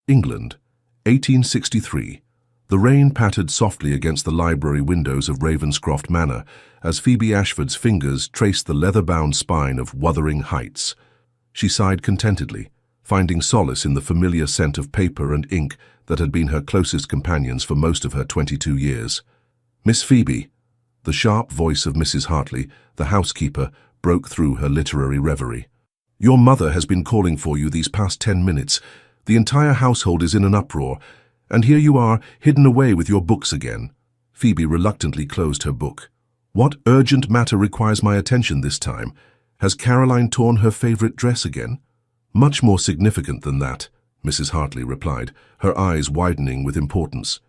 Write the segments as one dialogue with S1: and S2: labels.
S1: England, 1863. The rain pattered softly against the library windows of Ravenscroft Manor as Phoebe Ashford's fingers traced the leather-bound spine of Wuthering Heights. She sighed contentedly, finding solace in the familiar scent of paper and ink that had been her closest companions for most of her 22 years. "Miss Phoebe," the sharp voice of Mrs. Hartley, the housekeeper, broke through her literary reverie. "Your mother has been calling for you these past 10 minutes. The entire household is in an uproar, and here you are, hidden away with your books again." Phoebe reluctantly closed her book. "What urgent matter requires my attention this time? Has Caroline torn her favorite dress again?" "Much more significant than that," Mrs. Hartley replied, her eyes widening with importance.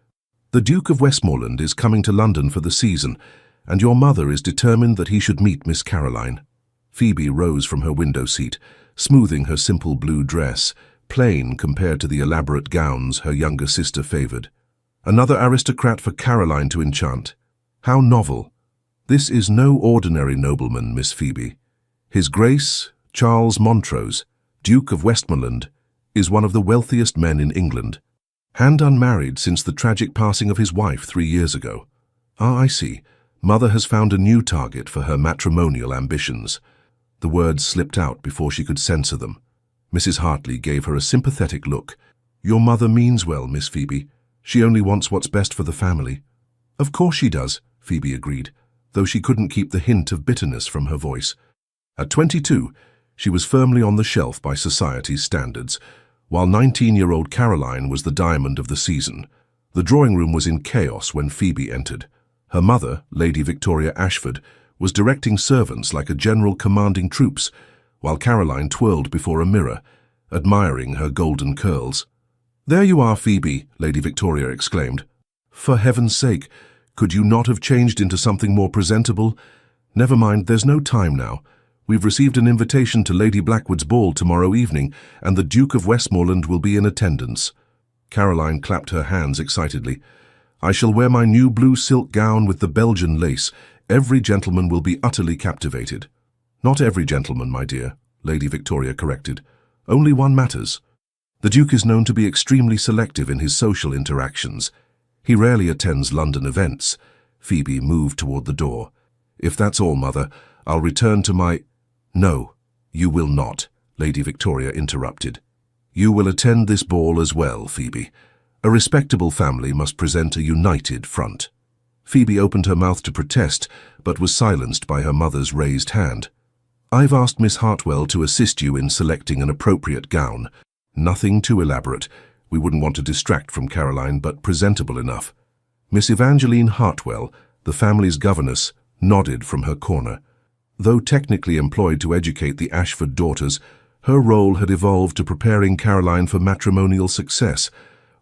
S1: "The Duke of Westmoreland is coming to London for the season, and your mother is determined that he should meet Miss Caroline." Phoebe rose from her window seat, smoothing her simple blue dress, plain compared to the elaborate gowns her younger sister favored. "Another aristocrat for Caroline to enchant. How novel. This is no ordinary nobleman, Miss Phoebe. His Grace, Charles Montrose, Duke of Westmoreland, is one of the wealthiest men in England, and unmarried since the tragic passing of his wife 3 years ago. Ah, I see. Mother has found a new target for her matrimonial ambitions." The words slipped out before she could censor them. Mrs. Hartley gave her a sympathetic look. "Your mother means well, Miss Phoebe. She only wants what's best for the family." "Of course she does," Phoebe agreed, though she couldn't keep the hint of bitterness from her voice. At 22, she was firmly on the shelf by society's standards, while 19-year-old Caroline was the diamond of the season. The drawing room was in chaos when Phoebe entered. Her mother, Lady Victoria Ashford, was directing servants like a general commanding troops, while Caroline twirled before a mirror, admiring her golden curls. "There you are, Phoebe," Lady Victoria exclaimed. "For heaven's sake, could you not have changed into something more presentable? Never mind, there's no time now. We've received an invitation to Lady Blackwood's ball tomorrow evening, and the Duke of Westmoreland will be in attendance." Caroline clapped her hands excitedly. "I shall wear my new blue silk gown with the Belgian lace. Every gentleman will be utterly captivated." "Not every gentleman, my dear," Lady Victoria corrected. "Only one matters. The Duke is known to be extremely selective in his social interactions. He rarely attends London events." Phoebe moved toward the door. "If that's all, Mother, I'll return to my—" "No, you will not," Lady Victoria interrupted. "You will attend this ball as well, Phoebe. A respectable family must present a united front." Phoebe opened her mouth to protest, but was silenced by her mother's raised hand. "I've asked Miss Hartwell to assist you in selecting an appropriate gown. Nothing too elaborate. We wouldn't want to distract from Caroline, but presentable enough." Miss Evangeline Hartwell, the family's governess, nodded from her corner. Though technically employed to educate the Ashford daughters, her role had evolved to preparing Caroline for matrimonial success,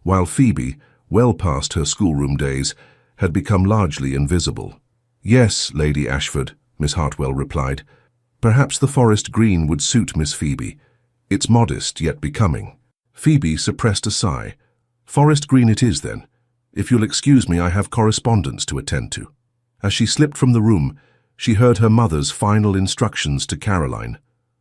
S1: while Phoebe, well past her schoolroom days, had become largely invisible. "Yes, Lady Ashford," Miss Hartwell replied. "Perhaps the forest green would suit Miss Phoebe. It's modest yet becoming." Phoebe suppressed a sigh. "Forest green it is, then. If you'll excuse me, I have correspondence to attend to." As she slipped from the room, she heard her mother's final instructions to Caroline.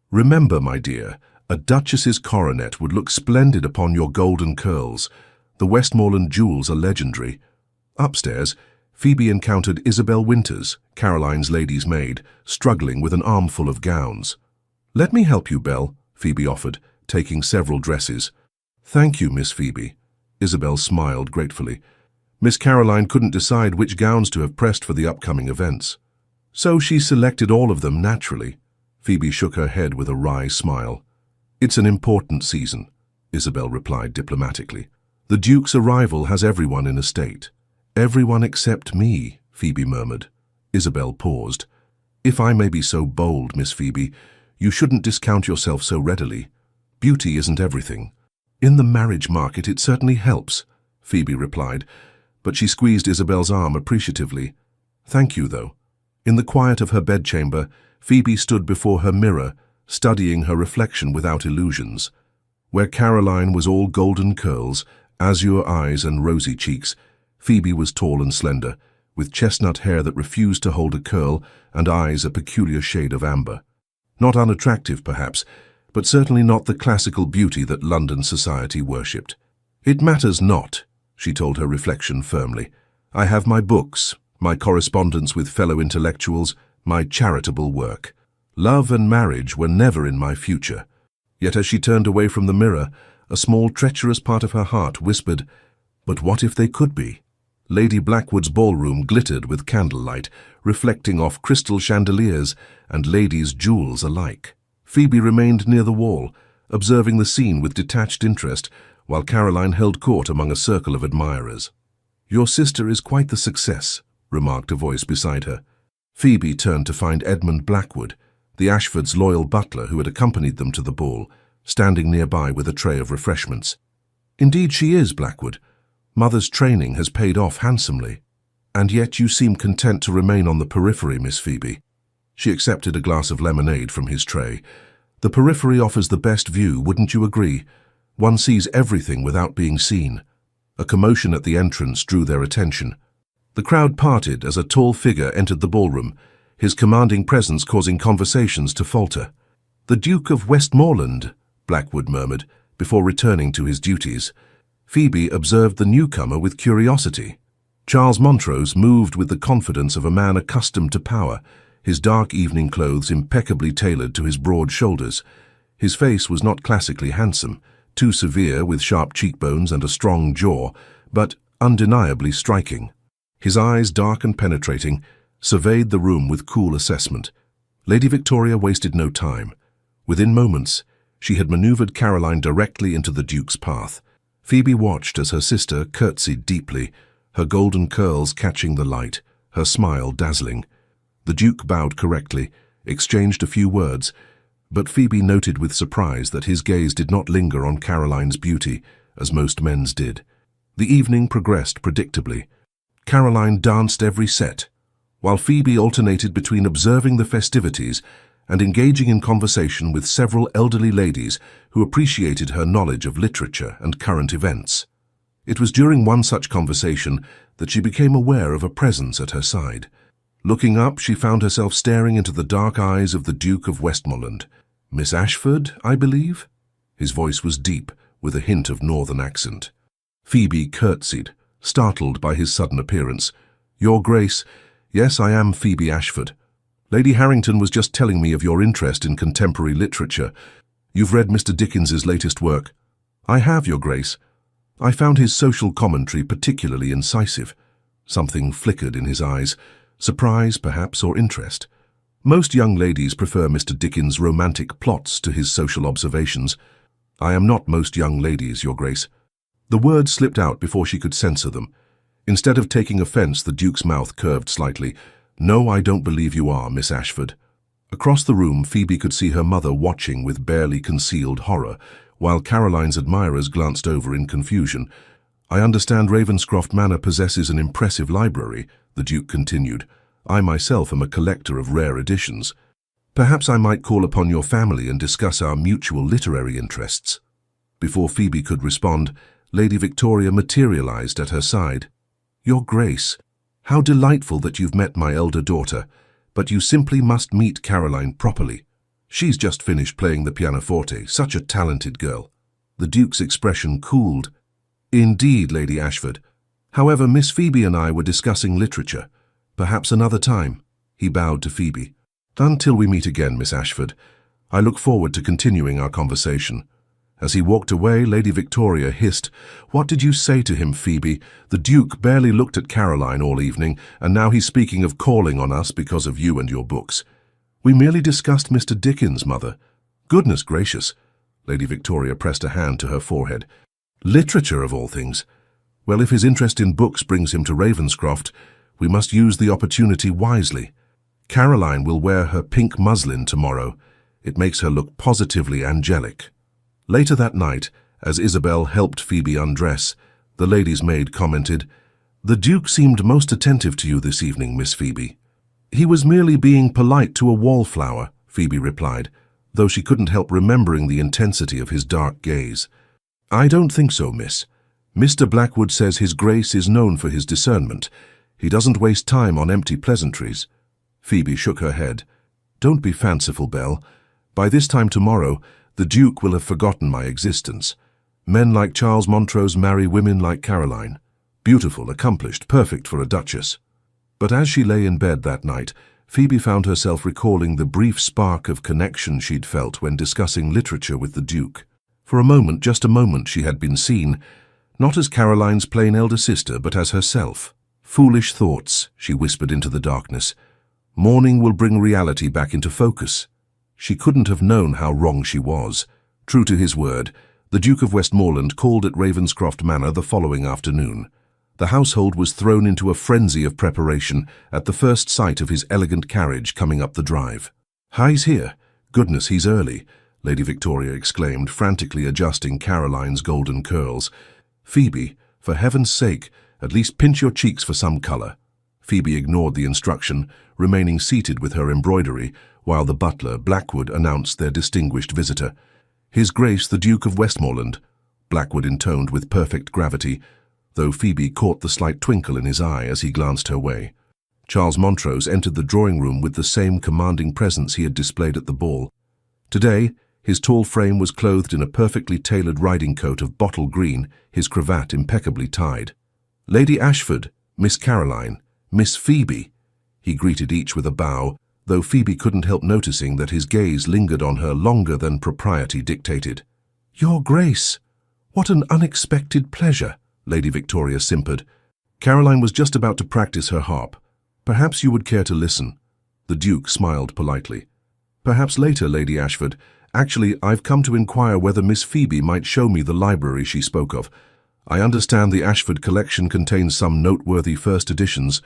S1: "Remember, my dear, a duchess's coronet would look splendid upon your golden curls. The Westmoreland jewels are legendary." Upstairs, Phoebe encountered Isabel Winters, Caroline's lady's maid, struggling with an armful of gowns. "Let me help you, Belle," Phoebe offered, taking several dresses. "Thank you, Miss Phoebe." Isabel smiled gratefully. Miss Caroline couldn't decide which gowns to have pressed for the upcoming events. So she selected all of them naturally. Phoebe shook her head with a wry smile. "It's an important season," Isabel replied diplomatically. "The Duke's arrival has everyone in a state." "Everyone except me," Phoebe murmured. Isabel paused. "If I may be so bold, Miss Phoebe, you shouldn't discount yourself so readily. Beauty isn't everything." "In the marriage market it certainly helps," Phoebe replied, but she squeezed Isabel's arm appreciatively. "Thank you, though." In the quiet of her bedchamber, Phoebe stood before her mirror, studying her reflection without illusions. Where Caroline was all golden curls, azure eyes and rosy cheeks, Phoebe was tall and slender, with chestnut hair that refused to hold a curl and eyes a peculiar shade of amber. Not unattractive, perhaps, but certainly not the classical beauty that London society worshipped. "It matters not," she told her reflection firmly. "I have my books, my correspondence with fellow intellectuals, my charitable work. Love and marriage were never in my future." Yet as she turned away from the mirror, a small treacherous part of her heart whispered, "But what if they could be?" Lady Blackwood's ballroom glittered with candlelight, reflecting off crystal chandeliers and ladies' jewels alike. Phoebe remained near the wall, observing the scene with detached interest, while Caroline held court among a circle of admirers. "Your sister is quite the success," remarked a voice beside her. Phoebe turned to find Edmund Blackwood, the Ashfords' loyal butler who had accompanied them to the ball, standing nearby with a tray of refreshments. "Indeed she is, Blackwood. Mother's training has paid off handsomely. And yet you seem content to remain on the periphery, Miss Phoebe." She accepted a glass of lemonade from his tray. "The periphery offers the best view, wouldn't you agree? One sees everything without being seen." A commotion at the entrance drew their attention. The crowd parted as a tall figure entered the ballroom, his commanding presence causing conversations to falter. "The Duke of Westmoreland," Blackwood murmured, before returning to his duties. Phoebe observed the newcomer with curiosity. Charles Montrose moved with the confidence of a man accustomed to power, his dark evening clothes impeccably tailored to his broad shoulders. His face was not classically handsome, too severe with sharp cheekbones and a strong jaw, but undeniably striking. His eyes, dark and penetrating, surveyed the room with cool assessment. Lady Victoria wasted no time. Within moments, she had maneuvered Caroline directly into the Duke's path. Phoebe watched as her sister curtsied deeply, her golden curls catching the light, her smile dazzling. The Duke bowed correctly, exchanged a few words, but Phoebe noted with surprise that his gaze did not linger on Caroline's beauty, as most men's did. The evening progressed predictably. Caroline danced every set, while Phoebe alternated between observing the festivities and engaging in conversation with several elderly ladies who appreciated her knowledge of literature and current events. It was during one such conversation that she became aware of a presence at her side. Looking up, she found herself staring into the dark eyes of the Duke of Westmoreland. "Miss Ashford, I believe?" His voice was deep, with a hint of northern accent. Phoebe curtsied, startled by his sudden appearance. "Your Grace, yes, I am Phoebe Ashford. Lady Harrington was just telling me of your interest in contemporary literature. You've read Mr. Dickens's latest work." "I have, Your Grace. I found his social commentary particularly incisive." Something flickered in his eyes, surprise, perhaps, or interest. "Most young ladies prefer Mr. Dickens' romantic plots to his social observations. I am not most young ladies, Your Grace." The words slipped out before she could censor them. Instead of taking offense, the Duke's mouth curved slightly. "No, I don't believe you are, Miss Ashford." Across the room, Phoebe could see her mother watching with barely concealed horror, while Caroline's admirers glanced over in confusion. "I understand Ravenscroft Manor possesses an impressive library," the Duke continued. "I myself am a collector of rare editions. Perhaps I might call upon your family and discuss our mutual literary interests." Before Phoebe could respond, Lady Victoria materialized at her side. "Your Grace, how delightful that you've met my elder daughter, but you simply must meet Caroline properly. She's just finished playing the pianoforte, such a talented girl." The Duke's expression cooled. "Indeed, Lady Ashford. However, Miss Phoebe and I were discussing literature. Perhaps another time." He bowed to Phoebe. "Until we meet again, Miss Ashford. I look forward to continuing our conversation." As he walked away, Lady Victoria hissed, "What did you say to him, Phoebe? The Duke barely looked at Caroline all evening, and now he's speaking of calling on us because of you and your books." "We merely discussed Mr. Dickens, Mother." "Goodness gracious." Lady Victoria pressed a hand to her forehead. "Literature, of all things. Well, if his interest in books brings him to Ravenscroft, we must use the opportunity wisely. Caroline will wear her pink muslin tomorrow. It makes her look positively angelic." Later that night, as Isabel helped Phoebe undress, the lady's maid commented, "The Duke seemed most attentive to you this evening, Miss Phoebe." "He was merely being polite to a wallflower," Phoebe replied, though she couldn't help remembering the intensity of his dark gaze. "I don't think so, miss. Mr. Blackwood says his Grace is known for his discernment. He doesn't waste time on empty pleasantries." Phoebe shook her head. "Don't be fanciful, Belle. By this time tomorrow, the Duke will have forgotten my existence. Men like Charles Montrose marry women like Caroline. Beautiful, accomplished, perfect for a duchess. But as she lay in bed that night, Phoebe found herself recalling the brief spark of connection she'd felt when discussing literature with the Duke. For a moment, just a moment, she had been seen, not as Caroline's plain elder sister, but as herself. "Foolish thoughts," she whispered into the darkness. "Morning will bring reality back into focus." She couldn't have known how wrong she was. True to his word, the Duke of Westmoreland called at Ravenscroft Manor the following afternoon. The household was thrown into a frenzy of preparation at the first sight of his elegant carriage coming up the drive. "He's here. Goodness, he's early," Lady Victoria exclaimed, frantically adjusting Caroline's golden curls. "Phoebe, for heaven's sake, at least pinch your cheeks for some colour." Phoebe ignored the instruction, remaining seated with her embroidery, while the butler, Blackwood, announced their distinguished visitor. "His Grace the Duke of Westmoreland," Blackwood intoned with perfect gravity, though Phoebe caught the slight twinkle in his eye as he glanced her way. Charles Montrose entered the drawing-room with the same commanding presence he had displayed at the ball. Today, his tall frame was clothed in a perfectly tailored riding coat of bottle green, his cravat impeccably tied. "Lady Ashford, Miss Caroline, Miss Phoebe," he greeted each with a bow, though Phoebe couldn't help noticing that his gaze lingered on her longer than propriety dictated. "Your Grace, what an unexpected pleasure," Lady Victoria simpered. Caroline was just about to practice her harp. "Perhaps you would care to listen." The Duke smiled politely. "Perhaps later, Lady Ashford. Actually, I've come to inquire whether Miss Phoebe might show me the library she spoke of. I understand the Ashford collection contains some noteworthy first editions."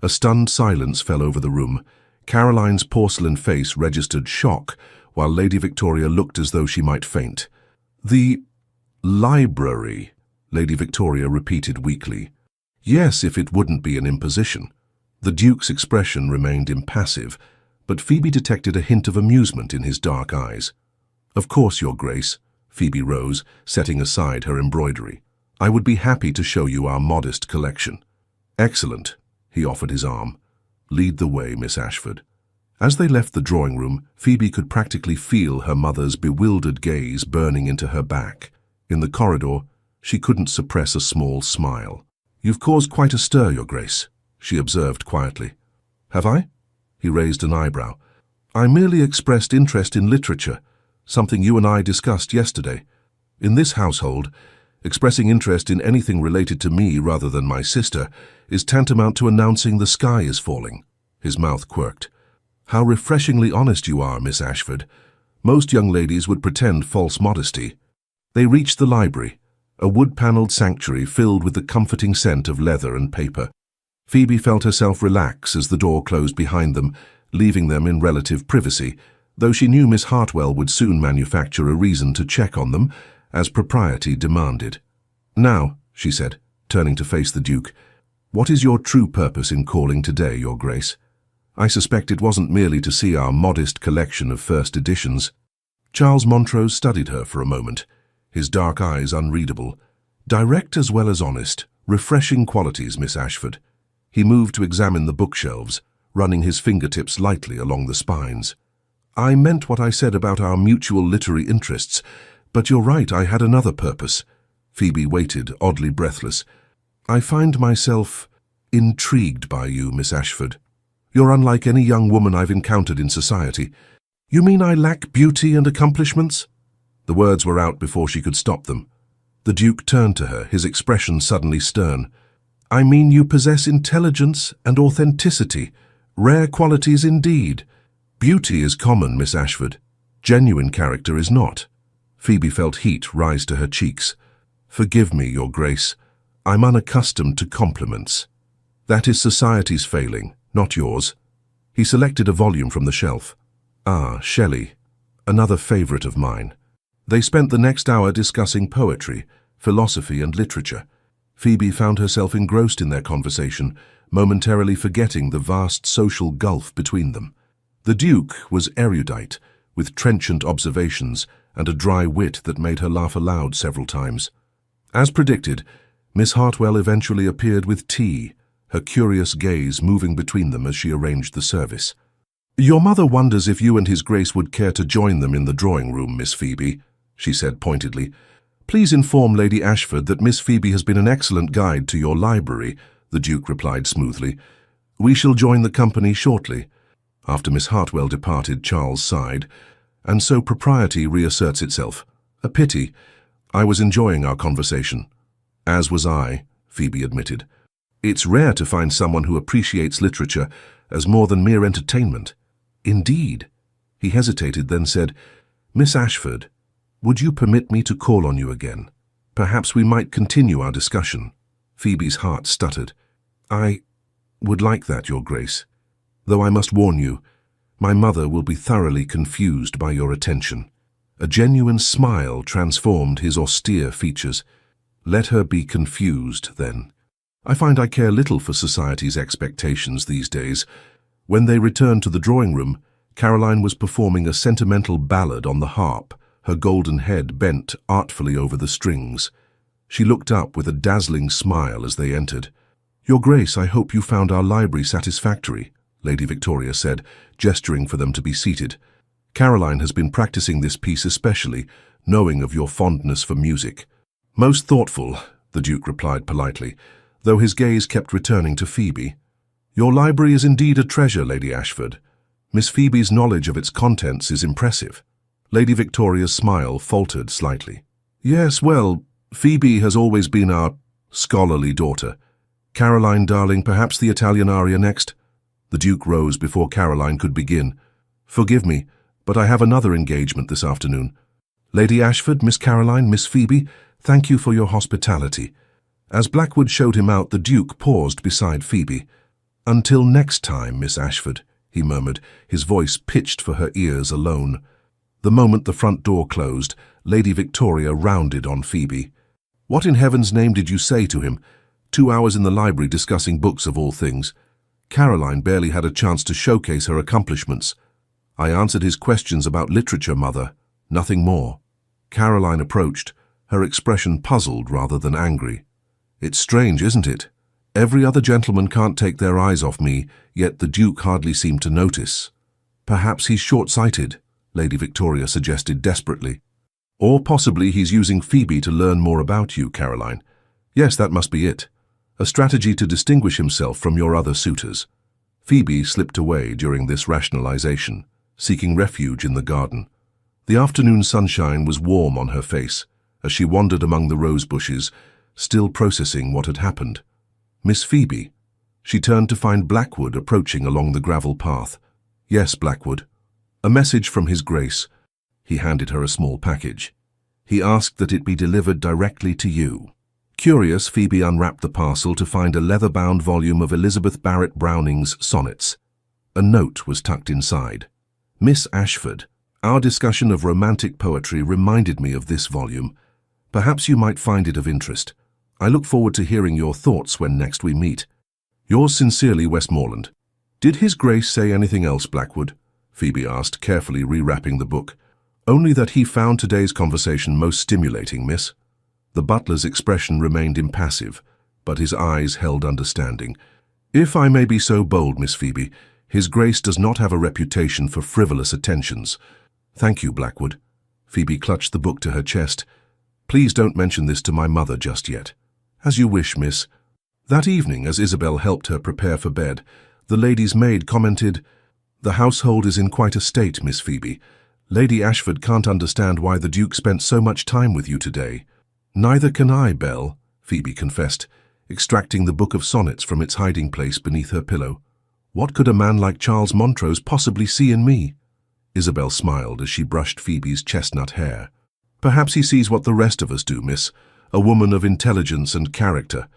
S1: A stunned silence fell over the room. Caroline's porcelain face registered shock, while Lady Victoria looked as though she might faint. "The library," Lady Victoria repeated weakly. "Yes, if it wouldn't be an imposition." The Duke's expression remained impassive, but Phoebe detected a hint of amusement in his dark eyes. "Of course, Your Grace." Phoebe rose, setting aside her embroidery. "I would be happy to show you our modest collection." "Excellent." He offered his arm. "Lead the way, Miss Ashford." As they left the drawing-room, Phoebe could practically feel her mother's bewildered gaze burning into her back. In the corridor, she couldn't suppress a small smile. "You've caused quite a stir, Your Grace," she observed quietly. "Have I?" He raised an eyebrow. "I merely expressed interest in literature, something you and I discussed yesterday. In this household, expressing interest in anything related to me rather than my sister is tantamount to announcing the sky is falling." His mouth quirked. "How refreshingly honest you are, Miss Ashford. Most young ladies would pretend false modesty." They reached the library, a wood-panelled sanctuary filled with the comforting scent of leather and paper. Phoebe felt herself relax as the door closed behind them, leaving them in relative privacy, though she knew Miss Hartwell would soon manufacture a reason to check on them, as propriety demanded. "Now," she said, turning to face the Duke, "what is your true purpose in calling today, Your Grace? I suspect it wasn't merely to see our modest collection of first editions." Charles Montrose studied her for a moment, his dark eyes unreadable. "Direct as well as honest, refreshing qualities, Miss Ashford." He moved to examine the bookshelves, running his fingertips lightly along the spines. "I meant what I said about our mutual literary interests, but you're right, I had another purpose." Phoebe waited, oddly breathless. "I find myself intrigued by you, Miss Ashford. You're unlike any young woman I've encountered in society." "You mean I lack beauty and accomplishments?" The words were out before she could stop them. The Duke turned to her, his expression suddenly stern. "I mean you possess intelligence and authenticity, rare qualities indeed. Beauty is common, Miss Ashford. Genuine character is not." Phoebe felt heat rise to her cheeks. "Forgive me, Your Grace. I'm unaccustomed to compliments. That is society's failing, not yours." He selected a volume from the shelf. "Ah, Shelley, another favorite of mine." They spent the next hour discussing poetry, philosophy, and literature. Phoebe found herself engrossed in their conversation, momentarily forgetting the vast social gulf between them. The Duke was erudite, with trenchant observations and a dry wit that made her laugh aloud several times. As predicted, Miss Hartwell eventually appeared with tea, her curious gaze moving between them as she arranged the service. "Your mother wonders if you and His Grace would care to join them in the drawing-room, Miss Phoebe," she said pointedly. Please inform Lady Ashford that Miss Phoebe has been an excellent guide to your library, the Duke replied smoothly. We shall join the company shortly. After Miss Hartwell departed, Charles sighed. And so propriety reasserts itself. A pity. I was enjoying our conversation. As was I, Phoebe admitted. It's rare to find someone who appreciates literature as more than mere entertainment. Indeed. He hesitated, then said, Miss Ashford, would you permit me to call on you again? Perhaps we might continue our discussion. Phoebe's heart stuttered. I would like that, Your Grace. Though I must warn you, my mother will be thoroughly confused by your attention. A genuine smile transformed his austere features. Let her be confused, then. I find I care little for society's expectations these days. When they returned to the drawing room, Caroline was performing a sentimental ballad on the harp, her golden head bent artfully over the strings. She looked up with a dazzling smile as they entered. Your Grace, I hope you found our library satisfactory, Lady Victoria said, gesturing for them to be seated. Caroline has been practicing this piece especially, knowing of your fondness for music. Most thoughtful, the Duke replied politely, though his gaze kept returning to Phoebe. Your library is indeed a treasure, Lady Ashford. Miss Phoebe's knowledge of its contents is impressive. Lady Victoria's smile faltered slightly. Yes, well, Phoebe has always been our scholarly daughter. Caroline, darling, perhaps the Italian aria next? The Duke rose before Caroline could begin. Forgive me, but I have another engagement this afternoon. Lady Ashford, Miss Caroline, Miss Phoebe, thank you for your hospitality. As Blackwood showed him out, the Duke paused beside Phoebe. Until next time, Miss Ashford, he murmured, his voice pitched for her ears alone. The moment the front door closed, Lady Victoria rounded on Phoebe. What in heaven's name did you say to him? 2 hours in the library discussing books of all things. Caroline barely had a chance to showcase her accomplishments. I answered his questions about literature, Mother. Nothing more. Caroline approached, her expression puzzled rather than angry. It's strange, isn't it? Every other gentleman can't take their eyes off me, yet the Duke hardly seemed to notice. Perhaps he's short-sighted, Lady Victoria suggested desperately. Or possibly he's using Phoebe to learn more about you, Caroline. Yes, that must be it. A strategy to distinguish himself from your other suitors. Phoebe slipped away during this rationalization, seeking refuge in the garden. The afternoon sunshine was warm on her face as she wandered among the rose bushes, still processing what had happened. Miss Phoebe. She turned to find Blackwood approaching along the gravel path. Yes, Blackwood. A message from His Grace. He handed her a small package. He asked that it be delivered directly to you. Curious, Phoebe unwrapped the parcel to find a leather-bound volume of Elizabeth Barrett Browning's sonnets. A note was tucked inside. Miss Ashford, our discussion of romantic poetry reminded me of this volume. Perhaps you might find it of interest. I look forward to hearing your thoughts when next we meet. Yours sincerely, Westmoreland. Did His Grace say anything else, Blackwood? Phoebe asked, carefully rewrapping the book. Only that he found today's conversation most stimulating, miss. The butler's expression remained impassive, but his eyes held understanding. If I may be so bold, Miss Phoebe, His Grace does not have a reputation for frivolous attentions. Thank you, Blackwood. Phoebe clutched the book to her chest. Please don't mention this to my mother just yet. As you wish, miss. That evening, as Isabel helped her prepare for bed, the lady's maid commented, The household is in quite a state, Miss Phoebe. Lady Ashford can't understand why the Duke spent so much time with you today. Neither can I, Belle, Phoebe confessed, extracting the book of sonnets from its hiding place beneath her pillow. What could a man like Charles Montrose possibly see in me? Isabel smiled as she brushed Phoebe's chestnut hair. Perhaps he sees what the rest of us do, miss, a woman of intelligence and character.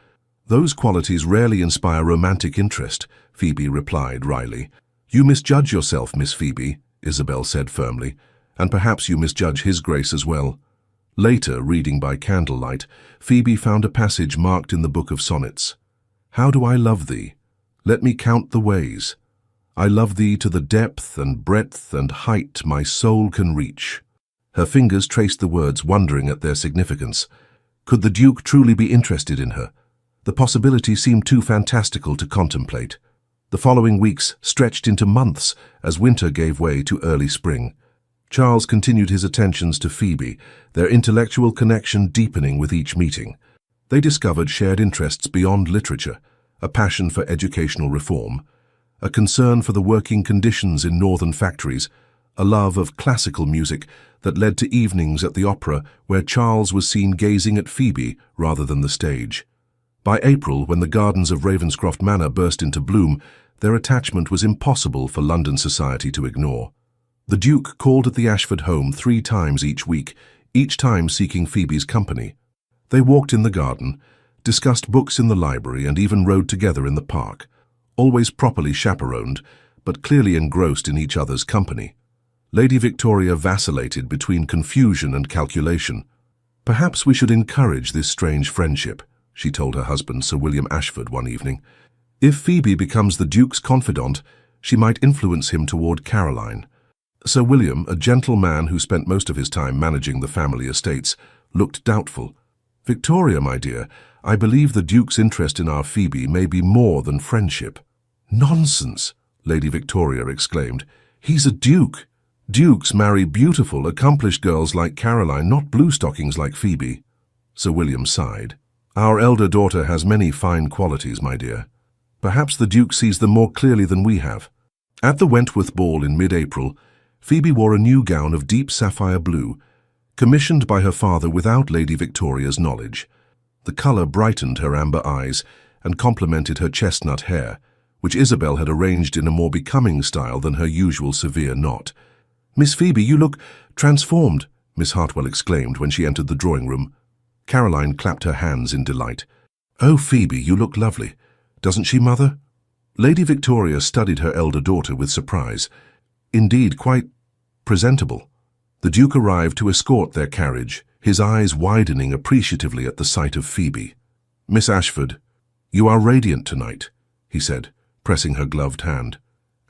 S1: Those qualities rarely inspire romantic interest, Phoebe replied wryly. You misjudge yourself, Miss Phoebe, Isabel said firmly, and perhaps you misjudge His Grace as well. Later, reading by candlelight, Phoebe found a passage marked in the book of sonnets. How do I love thee? Let me count the ways. I love thee to the depth and breadth and height my soul can reach. Her fingers traced the words, wondering at their significance. Could the Duke truly be interested in her? The possibility seemed too fantastical to contemplate. The following weeks stretched into months as winter gave way to early spring. Charles continued his attentions to Phoebe, their intellectual connection deepening with each meeting. They discovered shared interests beyond literature, a passion for educational reform, a concern for the working conditions in northern factories, a love of classical music that led to evenings at the opera where Charles was seen gazing at Phoebe rather than the stage. By April, when the gardens of Ravenscroft Manor burst into bloom, their attachment was impossible for London society to ignore. The Duke called at the Ashford home 3 times each week, each time seeking Phoebe's company. They walked in the garden, discussed books in the library, and even rode together in the park, always properly chaperoned, but clearly engrossed in each other's company. Lady Victoria vacillated between confusion and calculation. "Perhaps we should encourage this strange friendship," she told her husband, Sir William Ashford, one evening. "If Phoebe becomes the Duke's confidant, she might influence him toward Caroline." Sir William, a gentle man who spent most of his time managing the family estates, looked doubtful. "Victoria, my dear, I believe the Duke's interest in our Phoebe may be more than friendship." "Nonsense!" Lady Victoria exclaimed. "He's a Duke. Dukes marry beautiful, accomplished girls like Caroline, not bluestockings like Phoebe." Sir William sighed. "Our elder daughter has many fine qualities, my dear. Perhaps the Duke sees them more clearly than we have." At the Wentworth Ball in mid-April, Phoebe wore a new gown of deep sapphire blue, commissioned by her father without Lady Victoria's knowledge. The colour brightened her amber eyes and complemented her chestnut hair, which Isabel had arranged in a more becoming style than her usual severe knot. "Miss Phoebe, you look transformed," Miss Hartwell exclaimed when she entered the drawing-room. Caroline clapped her hands in delight. "Oh, Phoebe, you look lovely. Doesn't she, Mother?" Lady Victoria studied her elder daughter with surprise. Indeed, quite presentable. The Duke arrived to escort their carriage, his eyes widening appreciatively at the sight of Phoebe. "Miss Ashford, you are radiant tonight," he said, pressing her gloved hand.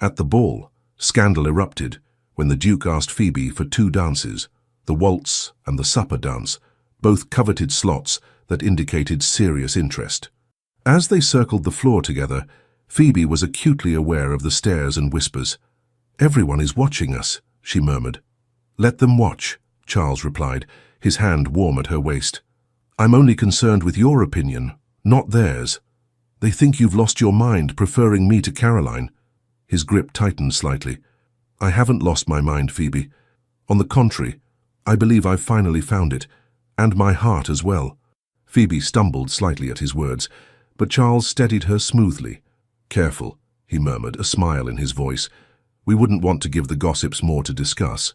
S1: At the ball, scandal erupted when the Duke asked Phoebe for 2 dances, the waltz and the supper dance, both coveted slots that indicated serious interest. As they circled the floor together, Phoebe was acutely aware of the stares and whispers. "Everyone is watching us," she murmured. "Let them watch," Charles replied, his hand warm at her waist. "I'm only concerned with your opinion, not theirs. They think you've lost your mind, preferring me to Caroline." His grip tightened slightly. "I haven't lost my mind, Phoebe. On the contrary, I believe I've finally found it, and my heart as well." Phoebe stumbled slightly at his words, but Charles steadied her smoothly. "Careful," he murmured, a smile in his voice. "We wouldn't want to give the gossips more to discuss."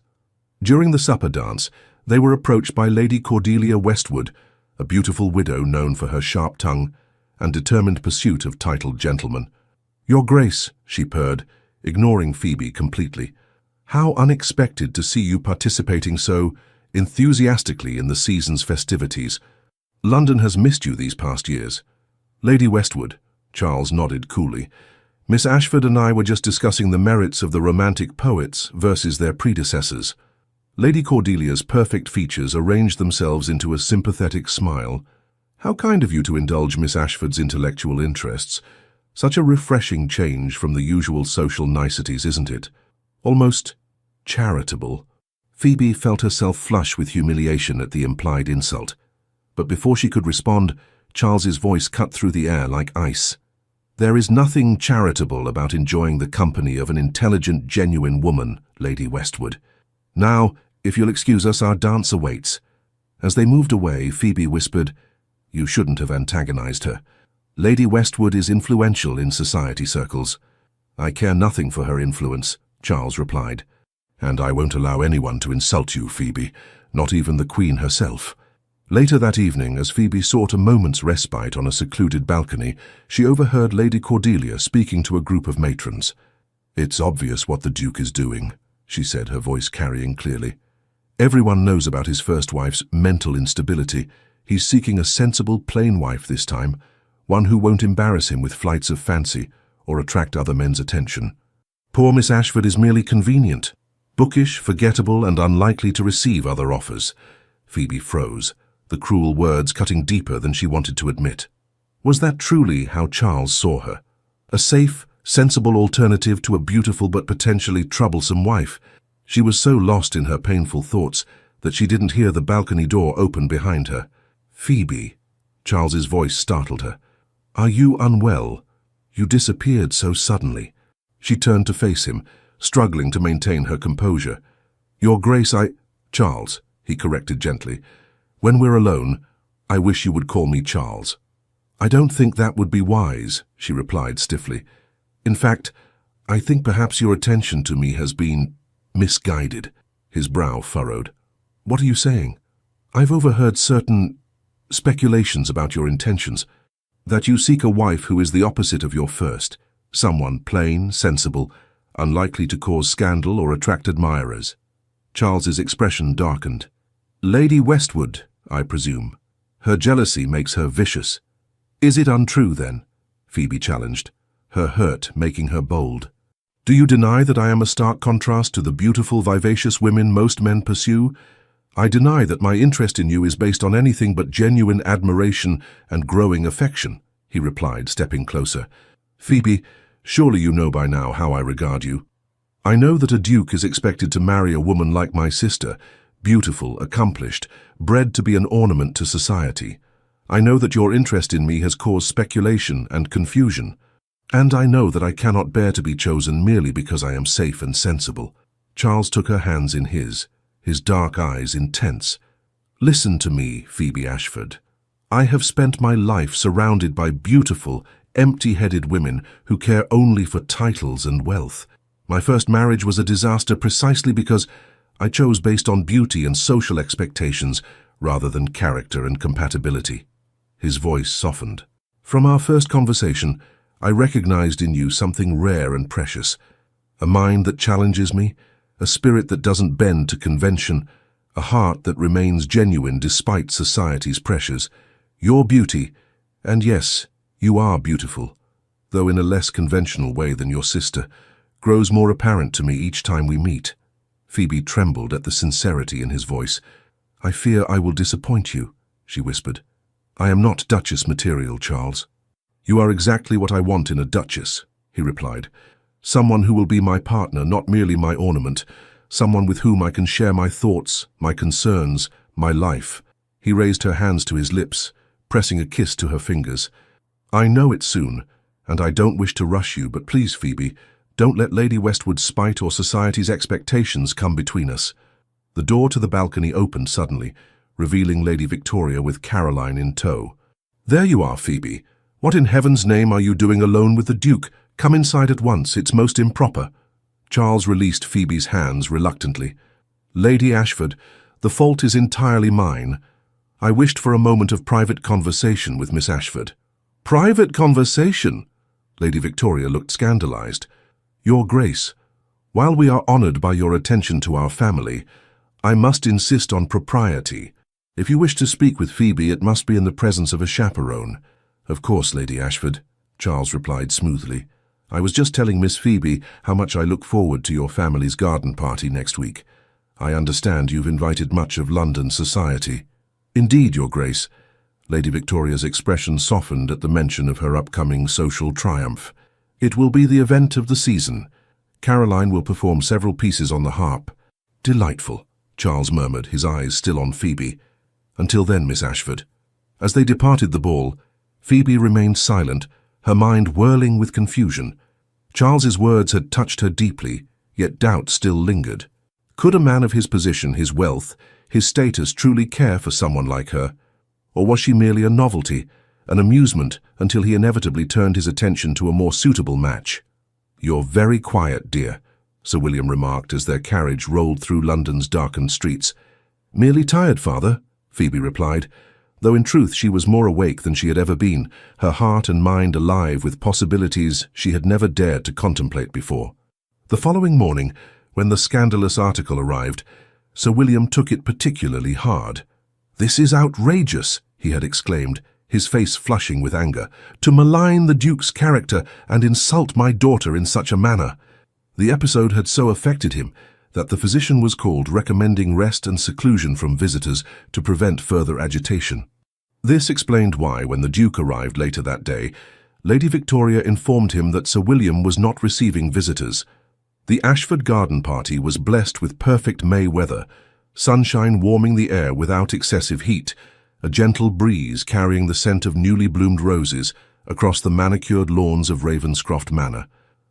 S1: During the supper dance, they were approached by Lady Cordelia Westwood, a beautiful widow known for her sharp tongue and determined pursuit of titled gentlemen. "Your Grace," she purred, ignoring Phoebe completely. "How unexpected to see you participating so enthusiastically in the season's festivities. London has missed you these past years." "Lady Westwood," Charles nodded coolly, "Miss Ashford and I were just discussing the merits of the Romantic poets versus their predecessors." Lady Cordelia's perfect features arranged themselves into a sympathetic smile. "How kind of you to indulge Miss Ashford's intellectual interests. Such a refreshing change from the usual social niceties, isn't it? Almost charitable." Phoebe felt herself flush with humiliation at the implied insult. But before she could respond, Charles's voice cut through the air like ice. "There is nothing charitable about enjoying the company of an intelligent, genuine woman, Lady Westwood. Now, if you'll excuse us, our dance awaits." As they moved away, Phoebe whispered, "You shouldn't have antagonized her. Lady Westwood is influential in society circles." "I care nothing for her influence," Charles replied. "And I won't allow anyone to insult you, Phoebe, not even the Queen herself." Later that evening, as Phoebe sought a moment's respite on a secluded balcony, she overheard Lady Cordelia speaking to a group of matrons. "It's obvious what the Duke is doing," she said, her voice carrying clearly. "Everyone knows about his first wife's mental instability. He's seeking a sensible, plain wife this time, one who won't embarrass him with flights of fancy or attract other men's attention. Poor Miss Ashford is merely convenient, bookish, forgettable, and unlikely to receive other offers." Phoebe froze, the cruel words cutting deeper than she wanted to admit. Was that truly how Charles saw her? A safe, sensible alternative to a beautiful but potentially troublesome wife? She was so lost in her painful thoughts that she didn't hear the balcony door open behind her. "Phoebe," Charles's voice startled her. "Are you unwell? You disappeared so suddenly." She turned to face him, struggling to maintain her composure. "Your Grace, Charles," he corrected gently. "When we're alone, I wish you would call me Charles." "I don't think that would be wise," she replied stiffly. "In fact, I think perhaps your attention to me has been misguided." His brow furrowed. "What are you saying?" "I've overheard certain speculations about your intentions, that you seek a wife who is the opposite of your first, someone plain, sensible, unlikely to cause scandal or attract admirers." Charles's expression darkened. "Lady Westwood, I presume. Her jealousy makes her vicious." "Is it untrue, then?" Phoebe challenged, her hurt making her bold. "Do you deny that I am a stark contrast to the beautiful, vivacious women most men pursue?" "I deny that my interest in you is based on anything but genuine admiration and growing affection," he replied, stepping closer. "Phoebe, surely you know by now how I regard you. I know that a duke is expected to marry a woman like my sister, beautiful, accomplished, bred to be an ornament to society. I know that your interest in me has caused speculation and confusion. And I know that I cannot bear to be chosen merely because I am safe and sensible." Charles took her hands in his dark eyes intense. "Listen to me, Phoebe Ashford. I have spent my life surrounded by beautiful, empty-headed women who care only for titles and wealth. My first marriage was a disaster precisely because I chose based on beauty and social expectations rather than character and compatibility." His voice softened. "From our first conversation, I recognized in you something rare and precious, a mind that challenges me, a spirit that doesn't bend to convention, a heart that remains genuine despite society's pressures. Your beauty, and yes, you are beautiful, though in a less conventional way than your sister, grows more apparent to me each time we meet." Phoebe trembled at the sincerity in his voice. "I fear I will disappoint you," she whispered. "I am not Duchess material, Charles." "You are exactly what I want in a Duchess," he replied. "Someone who will be my partner, not merely my ornament. Someone with whom I can share my thoughts, my concerns, my life." He raised her hands to his lips, pressing a kiss to her fingers. "I know it soon, and I don't wish to rush you, but please, Phoebe, don't let Lady Westwood's spite or society's expectations come between us." The door to the balcony opened suddenly, revealing Lady Victoria with Caroline in tow. "There you are, Phoebe. What in heaven's name are you doing alone with the Duke? Come inside at once, it's most improper." Charles released Phoebe's hands reluctantly. "Lady Ashford, the fault is entirely mine. I wished for a moment of private conversation with Miss Ashford." "Private conversation?" Lady Victoria looked scandalized. "Your Grace, while we are honored by your attention to our family, I must insist on propriety. If you wish to speak with Phoebe, it must be in the presence of a chaperone." "Of course, Lady Ashford," Charles replied smoothly. "I was just telling Miss Phoebe how much I look forward to your family's garden party next week. I understand you've invited much of London society." "Indeed, Your Grace." Lady Victoria's expression softened at the mention of her upcoming social triumph. "It will be the event of the season. Caroline will perform several pieces on the harp." "Delightful," Charles murmured, his eyes still on Phoebe. "Until then, Miss Ashford." As they departed the ball, Phoebe remained silent, her mind whirling with confusion. Charles's words had touched her deeply, yet doubt still lingered. Could a man of his position, his wealth, his status truly care for someone like her? Or was she merely a novelty, an amusement, until he inevitably turned his attention to a more suitable match? "You're very quiet, dear," Sir William remarked as their carriage rolled through London's darkened streets. "Merely tired, father," Phoebe replied, though in truth she was more awake than she had ever been, her heart and mind alive with possibilities she had never dared to contemplate before. The following morning, when the scandalous article arrived, Sir William took it particularly hard. "This is outrageous," he had exclaimed, his face flushing with anger, "to malign the Duke's character and insult my daughter in such a manner." The episode had so affected him that the physician was called, recommending rest and seclusion from visitors to prevent further agitation. This explained why, when the Duke arrived later that day, Lady Victoria informed him that Sir William was not receiving visitors. The Ashford garden party was blessed with perfect May weather, sunshine warming the air without excessive heat, a gentle breeze carrying the scent of newly bloomed roses across the manicured lawns of Ravenscroft Manor.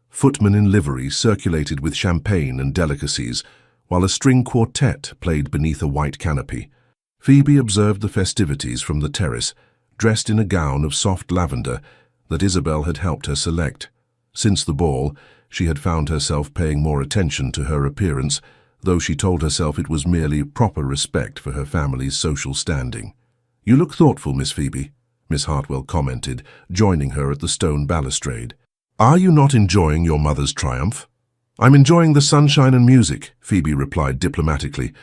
S1: Footmen in livery circulated with champagne and delicacies, while a string quartet played beneath a white canopy. Phoebe observed the festivities from the terrace, dressed in a gown of soft lavender that Isabel had helped her select. Since the ball, she had found herself paying more attention to her appearance, though she told herself it was merely proper respect for her family's social standing. "You look thoughtful, Miss Phoebe," Miss Hartwell commented, joining her at the stone balustrade. "Are you not enjoying your mother's triumph?" "I'm enjoying the sunshine and music," Phoebe replied diplomatically.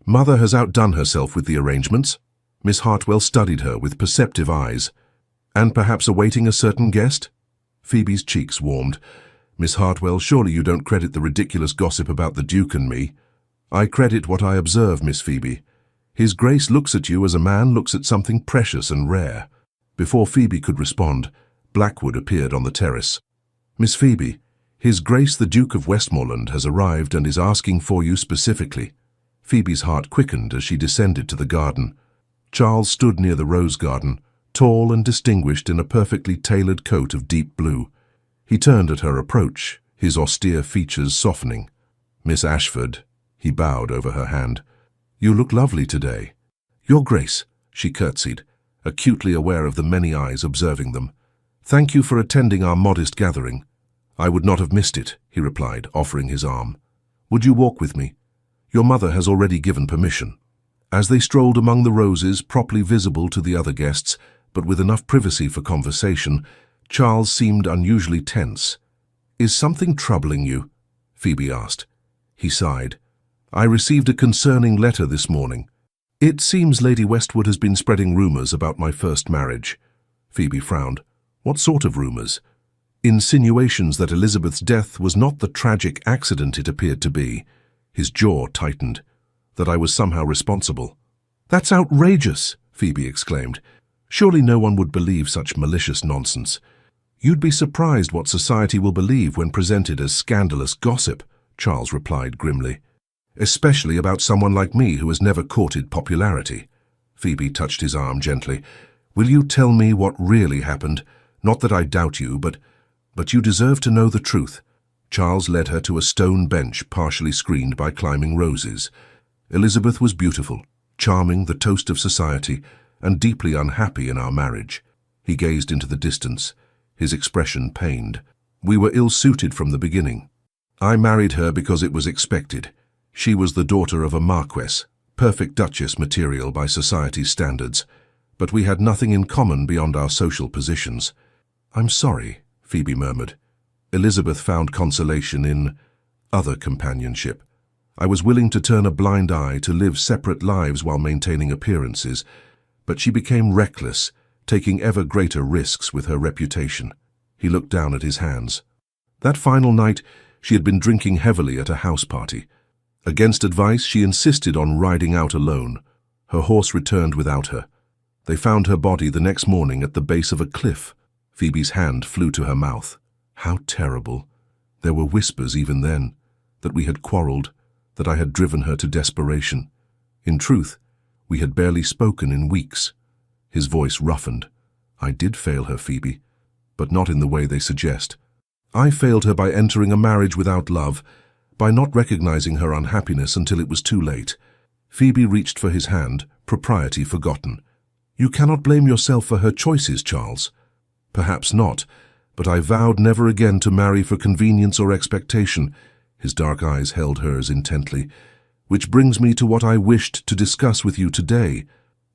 S1: "Mother has outdone herself with the arrangements." Miss Hartwell studied her with perceptive eyes. "And perhaps awaiting a certain guest?" Phoebe's cheeks warmed. "Miss Hartwell, surely you don't credit the ridiculous gossip about the Duke and me?" "I credit what I observe, Miss Phoebe. His Grace looks at you as a man looks at something precious and rare." Before Phoebe could respond, Blackwood appeared on the terrace. "Miss Phoebe, His Grace the Duke of Westmoreland has arrived and is asking for you specifically." Phoebe's heart quickened as she descended to the garden. Charles stood near the rose garden, tall and distinguished in a perfectly tailored coat of deep blue. He turned at her approach, his austere features softening. "Miss Ashford," he bowed over her hand. "You look lovely today." "Your Grace," she curtsied, acutely aware of the many eyes observing them. "Thank you for attending our modest gathering." "I would not have missed it," he replied, offering his arm. "Would you walk with me? Your mother has already given permission." As they strolled among the roses, properly visible to the other guests, but with enough privacy for conversation, Charles seemed unusually tense. "Is something troubling you?" Phoebe asked. He sighed. "I received a concerning letter this morning. It seems Lady Westwood has been spreading rumours about my first marriage." Phoebe frowned. "What sort of rumours?" "Insinuations that Elizabeth's death was not the tragic accident it appeared to be." His jaw tightened. "That I was somehow responsible." "That's outrageous!" Phoebe exclaimed. "Surely no one would believe such malicious nonsense." "You'd be surprised what society will believe when presented as scandalous gossip," Charles replied grimly. "Especially about someone like me who has never courted popularity." Phoebe touched his arm gently. "Will you tell me what really happened? Not that I doubt you, but you deserve to know the truth." Charles led her to a stone bench partially screened by climbing roses. "Elizabeth was beautiful, charming, the toast of society, and deeply unhappy in our marriage." He gazed into the distance, his expression pained. "We were ill-suited from the beginning. I married her because it was expected. She was the daughter of a marquess, perfect Duchess material by society's standards, but we had nothing in common beyond our social positions." "I'm sorry," Phoebe murmured. "Elizabeth found consolation in other companionship. I was willing to turn a blind eye to live separate lives while maintaining appearances, but she became reckless, taking ever greater risks with her reputation." He looked down at his hands. "That final night, she had been drinking heavily at a house party. Against advice, she insisted on riding out alone. Her horse returned without her. They found her body the next morning at the base of a cliff." Phoebe's hand flew to her mouth. How terrible. There were whispers even then, that we had quarreled, that I had driven her to desperation. In truth, we had barely spoken in weeks. His voice roughened. "I did fail her, Phoebe, but not in the way they suggest. I failed her by entering a marriage without love, by not recognizing her unhappiness until it was too late." Phoebe reached for his hand, propriety forgotten. "You cannot blame yourself for her choices, Charles." "Perhaps not, but I vowed never again to marry for convenience or expectation." His dark eyes held hers intently. "Which brings me to what I wished to discuss with you today."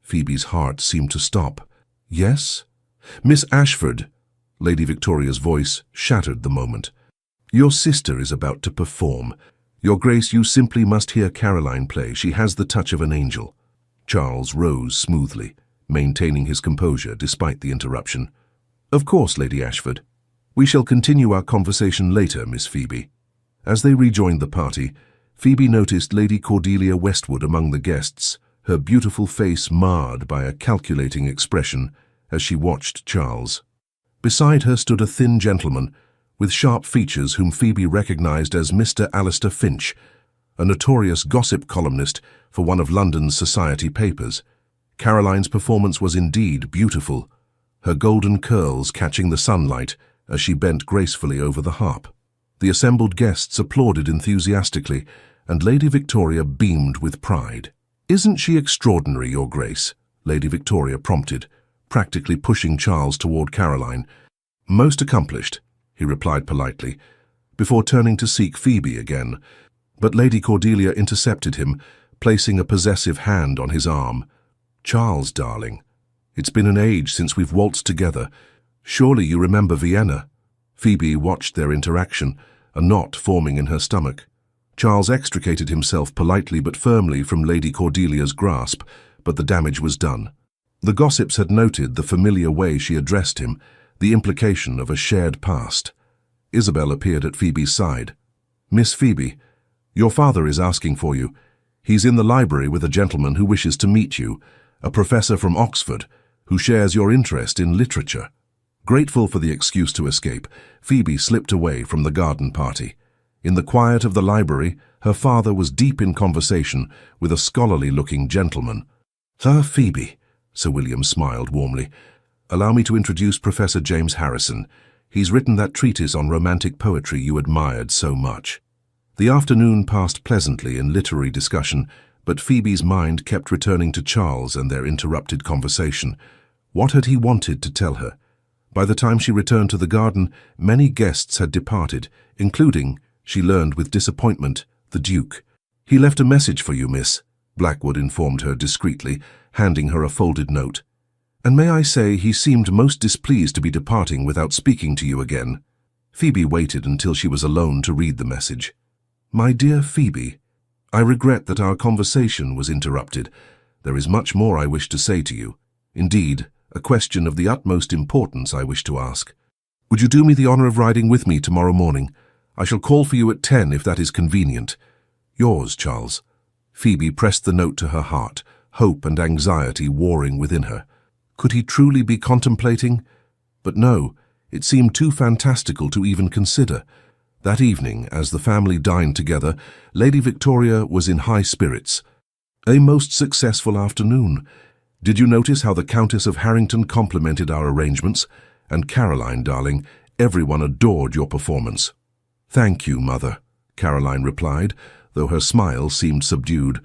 S1: Phoebe's heart seemed to stop. "Yes?" "Miss Ashford," Lady Victoria's voice shattered the moment. "Your sister is about to perform. Your Grace, you simply must hear Caroline play. She has the touch of an angel." Charles rose smoothly, maintaining his composure despite the interruption. "Of course, Lady Ashford. We shall continue our conversation later, Miss Phoebe." As they rejoined the party, Phoebe noticed Lady Cordelia Westwood among the guests, her beautiful face marred by a calculating expression as she watched Charles. Beside her stood a thin gentleman with sharp features whom Phoebe recognized as Mr. Alistair Finch, a notorious gossip columnist for one of London's society papers. Caroline's performance was indeed beautiful, her golden curls catching the sunlight as she bent gracefully over the harp. The assembled guests applauded enthusiastically, and Lady Victoria beamed with pride. "Isn't she extraordinary, Your Grace?" Lady Victoria prompted, practically pushing Charles toward Caroline. "Most accomplished," he replied politely, before turning to seek Phoebe again. But Lady Cordelia intercepted him, placing a possessive hand on his arm. "Charles, darling, it's been an age since we've waltzed together. Surely you remember Vienna?" Phoebe watched their interaction, a knot forming in her stomach. Charles extricated himself politely but firmly from Lady Cordelia's grasp, but the damage was done. The gossips had noted the familiar way she addressed him, the implication of a shared past. Isabel appeared at Phoebe's side. "Miss Phoebe, your father is asking for you. He's in the library with a gentleman who wishes to meet you, a professor from Oxford, who shares your interest in literature." Grateful for the excuse to escape, Phoebe slipped away from the garden party. In the quiet of the library, her father was deep in conversation with a scholarly-looking gentleman. "Ah, Phoebe," Sir William smiled warmly. "Allow me to introduce Professor James Harrison. He's written that treatise on romantic poetry you admired so much." The afternoon passed pleasantly in literary discussion, but Phoebe's mind kept returning to Charles and their interrupted conversation. What had he wanted to tell her? By the time she returned to the garden, many guests had departed, including, she learned with disappointment, the Duke. "He left a message for you, miss," Blackwood informed her discreetly, handing her a folded note. "And may I say he seemed most displeased to be departing without speaking to you again." Phoebe waited until she was alone to read the message. "My dear Phoebe, I regret that our conversation was interrupted. There is much more I wish to say to you. Indeed, a question of the utmost importance I wish to ask. Would you do me the honor of riding with me tomorrow morning? I shall call for you at 10 if that is convenient. Yours, Charles." Phoebe pressed the note to her heart, hope and anxiety warring within her. Could he truly be contemplating? But no, it seemed too fantastical to even consider. That evening, as the family dined together, Lady Victoria was in high spirits. "A most successful afternoon. Did you notice how the Countess of Harrington complimented our arrangements? And Caroline, darling, everyone adored your performance." "Thank you, Mother," Caroline replied, though her smile seemed subdued.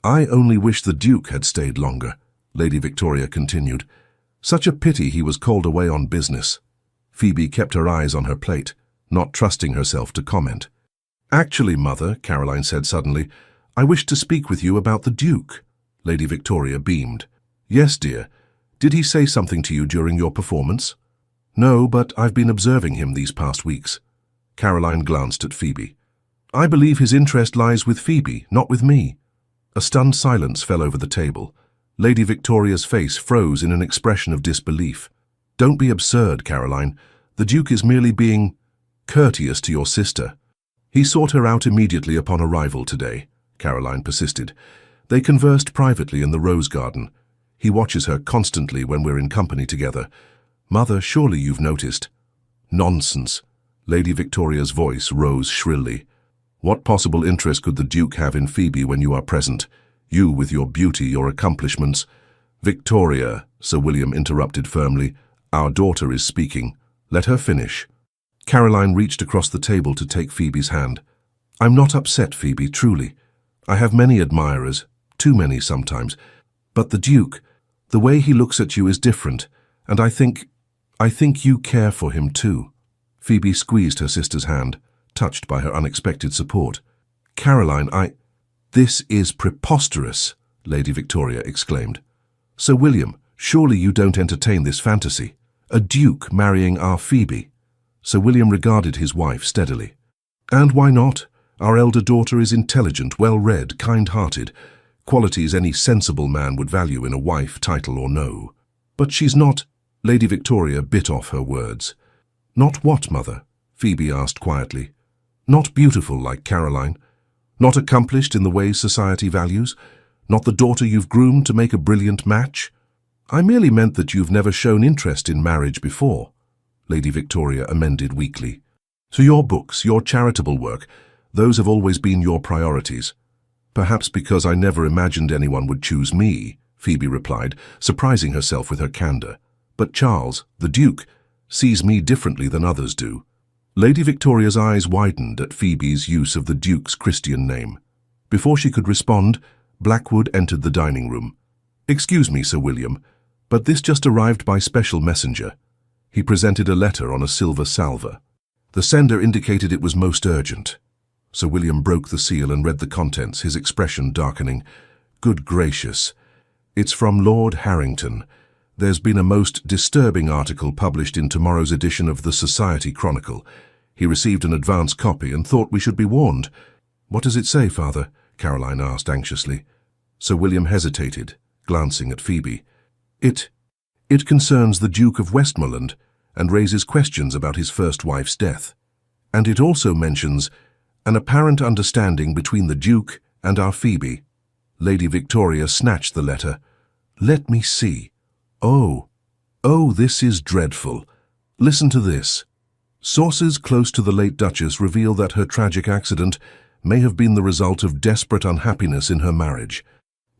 S1: "I only wish the Duke had stayed longer," Lady Victoria continued. "Such a pity he was called away on business." Phoebe kept her eyes on her plate, not trusting herself to comment. "Actually, Mother," Caroline said suddenly, "I wish to speak with you about the Duke." Lady Victoria beamed. "Yes, dear. Did he say something to you during your performance?" "No, but I've been observing him these past weeks." Caroline glanced at Phoebe. "I believe his interest lies with Phoebe, not with me." A stunned silence fell over the table. Lady Victoria's face froze in an expression of disbelief. "Don't be absurd, Caroline. The Duke is merely being courteous to your sister." "He sought her out immediately upon arrival today," Caroline persisted. "They conversed privately in the rose garden. He watches her constantly when we're in company together. Mother, surely you've noticed." "Nonsense." Lady Victoria's voice rose shrilly. "What possible interest could the Duke have in Phoebe when you are present? You with your beauty, your accomplishments." "Victoria," Sir William interrupted firmly, "our daughter is speaking. Let her finish." Caroline reached across the table to take Phoebe's hand. "I'm not upset, Phoebe, truly. I have many admirers, too many sometimes. But the Duke, the way he looks at you is different, and I think you care for him too." Phoebe squeezed her sister's hand, touched by her unexpected support. "Caroline, This is preposterous," Lady Victoria exclaimed. "Sir William, surely you don't entertain this fantasy? A Duke marrying our Phoebe?" Sir William regarded his wife steadily. "And why not? Our elder daughter is intelligent, well-read, kind-hearted, qualities any sensible man would value in a wife, title or no. But she's not—" Lady Victoria bit off her words. "Not what, Mother?" Phoebe asked quietly. "Not beautiful like Caroline? Not accomplished in the ways society values? Not the daughter you've groomed to make a brilliant match?" "I merely meant that you've never shown interest in marriage before," Lady Victoria amended weakly. So your books, your charitable work, those have always been your priorities. Perhaps because I never imagined anyone would choose me, Phoebe replied, surprising herself with her candor. But Charles, the Duke, sees me differently than others do. Lady Victoria's eyes widened at Phoebe's use of the Duke's Christian name. Before she could respond, Blackwood entered the dining room. "Excuse me, Sir William, but this just arrived by special messenger." He presented a letter on a silver salver. The sender indicated it was most urgent. Sir William broke the seal and read the contents, his expression darkening. "Good gracious. It's from Lord Harrington. There's been a most disturbing article published in tomorrow's edition of the Society Chronicle. He received an advance copy and thought we should be warned." "What does it say, Father?" Caroline asked anxiously. Sir William hesitated, glancing at Phoebe. It concerns the Duke of Westmoreland and raises questions about his first wife's death. And it also mentions an apparent understanding between the Duke and our Phoebe." Lady Victoria snatched the letter. "Let me see. Oh, this is dreadful. Listen to this. Sources close to the late Duchess reveal that her tragic accident may have been the result of desperate unhappiness in her marriage.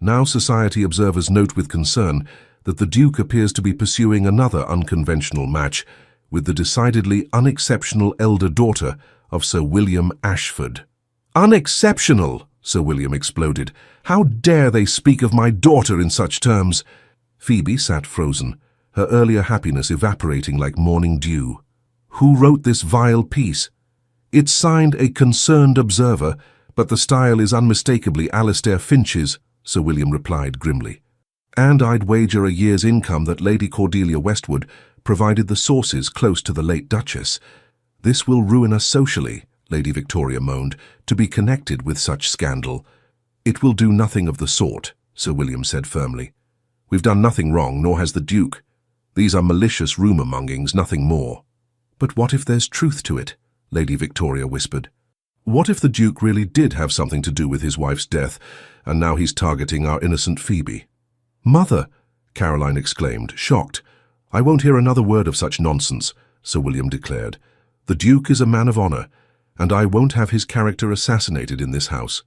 S1: Now society observers note with concern that the Duke appears to be pursuing another unconventional match with the decidedly unexceptional elder daughter of Sir William Ashford." "Unexceptional!" Sir William exploded. "How dare they speak of my daughter in such terms?" Phoebe sat frozen, her earlier happiness evaporating like morning dew. "Who wrote this vile piece?" "It's signed a concerned observer, but the style is unmistakably Alastair Finch's," Sir William replied grimly. "And I'd wager a year's income that Lady Cordelia Westwood provided the sources close to the late Duchess. This will ruin us socially," Lady Victoria moaned, "to be connected with such scandal." "It will do nothing of the sort," Sir William said firmly. "We've done nothing wrong, nor has the Duke. These are malicious rumour-mongings, nothing more." "But what if there's truth to it?" Lady Victoria whispered. "What if the Duke really did have something to do with his wife's death, and now he's targeting our innocent Phoebe?" "Mother!" Caroline exclaimed, shocked. "I won't hear another word of such nonsense," Sir William declared. "The Duke is a man of honour, and I won't have his character assassinated in this house."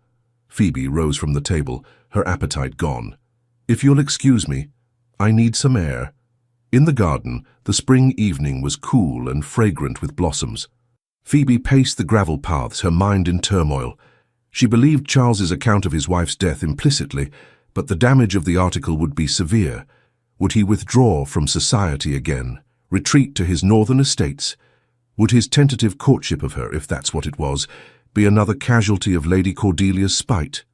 S1: Phoebe rose from the table, her appetite gone. "If you'll excuse me, I need some air." In the garden, the spring evening was cool and fragrant with blossoms. Phoebe paced the gravel paths, her mind in turmoil. She believed Charles's account of his wife's death implicitly, but the damage of the article would be severe. Would he withdraw from society again, retreat to his northern estates? Would his tentative courtship of her, if that's what it was, be another casualty of Lady Cordelia's spite?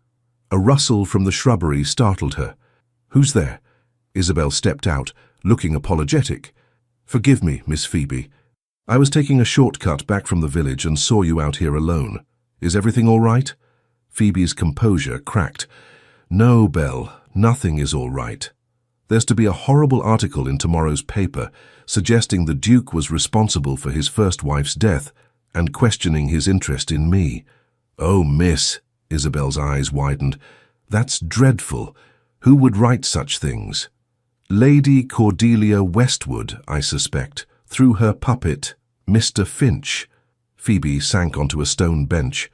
S1: A rustle from the shrubbery startled her. "Who's there?" Isabel stepped out, looking apologetic. "Forgive me, Miss Phoebe. I was taking a shortcut back from the village and saw you out here alone. Is everything all right?" Phoebe's composure cracked. "No, Belle, nothing is all right. There's to be a horrible article in tomorrow's paper suggesting the Duke was responsible for his first wife's death and questioning his interest in me." "Oh, miss," Isabel's eyes widened, "that's dreadful. Who would write such things?" "Lady Cordelia Westwood, I suspect, through her puppet, Mr. Finch." Phoebe sank onto a stone bench.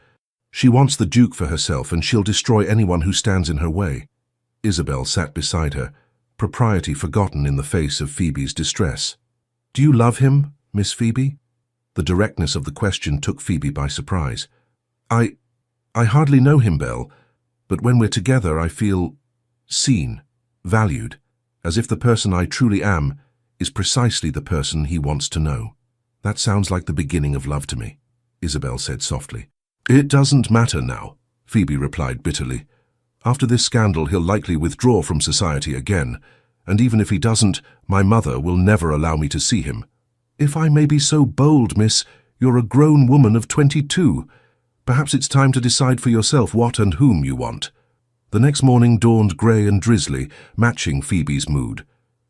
S1: "She wants the Duke for herself, and she'll destroy anyone who stands in her way." Isabel sat beside her, propriety forgotten in the face of Phoebe's distress. "Do you love him, Miss Phoebe?" The directness of the question took Phoebe by surprise. I hardly know him, Belle, but when we're together I feel seen, valued, as if the person I truly am is precisely the person he wants to know." "That sounds like the beginning of love to me," Isabel said softly. "It doesn't matter now," Phoebe replied bitterly. "After this scandal he'll likely withdraw from society again, and even if he doesn't, my mother will never allow me to see him." "If I may be so bold, miss, you're a grown woman of 22. Perhaps it's time to decide for yourself what and whom you want." The next morning dawned grey and drizzly, matching Phoebe's mood.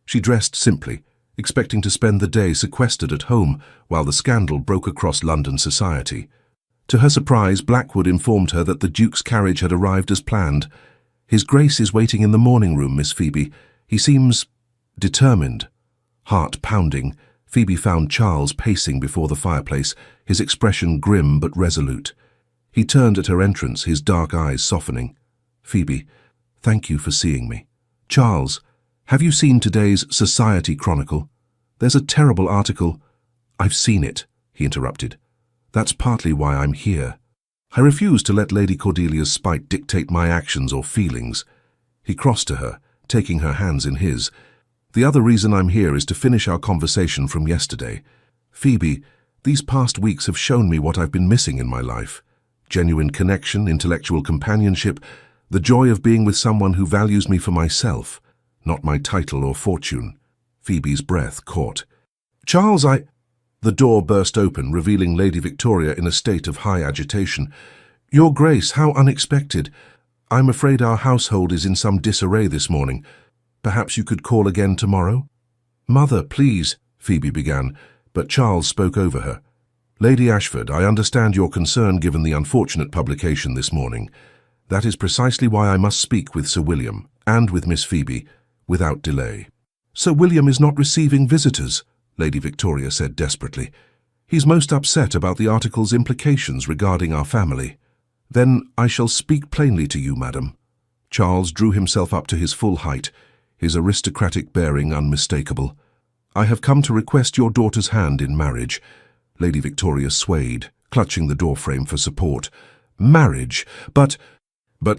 S1: She dressed simply, expecting to spend the day sequestered at home while the scandal broke across London society. To her surprise, Blackwood informed her that the Duke's carriage had arrived as planned. "His Grace is waiting in the morning room, Miss Phoebe. He seems determined." Heart pounding, Phoebe found Charles pacing before the fireplace, his expression grim but resolute. He turned at her entrance, his dark eyes softening. "Phoebe, thank you for seeing me." "Charles, have you seen today's Society Chronicle? There's a terrible article—" "I've seen it," he interrupted. "That's partly why I'm here. I refuse to let Lady Cordelia's spite dictate my actions or feelings." He crossed to her, taking her hands in his. "The other reason I'm here is to finish our conversation from yesterday. Phoebe, these past weeks have shown me what I've been missing in my life. Genuine connection, intellectual companionship, the joy of being with someone who values me for myself, not my title or fortune." Phoebe's breath caught. "Charles, The door burst open, revealing Lady Victoria in a state of high agitation. "Your Grace, how unexpected. I'm afraid our household is in some disarray this morning. Perhaps you could call again tomorrow?" "Mother, please," Phoebe began, but Charles spoke over her. "Lady Ashford, I understand your concern given the unfortunate publication this morning. That is precisely why I must speak with Sir William, and with Miss Phoebe, without delay." "Sir William is not receiving visitors," Lady Victoria said desperately. "He's most upset about the article's implications regarding our family." "Then I shall speak plainly to you, madam." Charles drew himself up to his full height, his aristocratic bearing unmistakable. "I have come to request your daughter's hand in marriage." Lady Victoria swayed, clutching the doorframe for support. "Marriage? But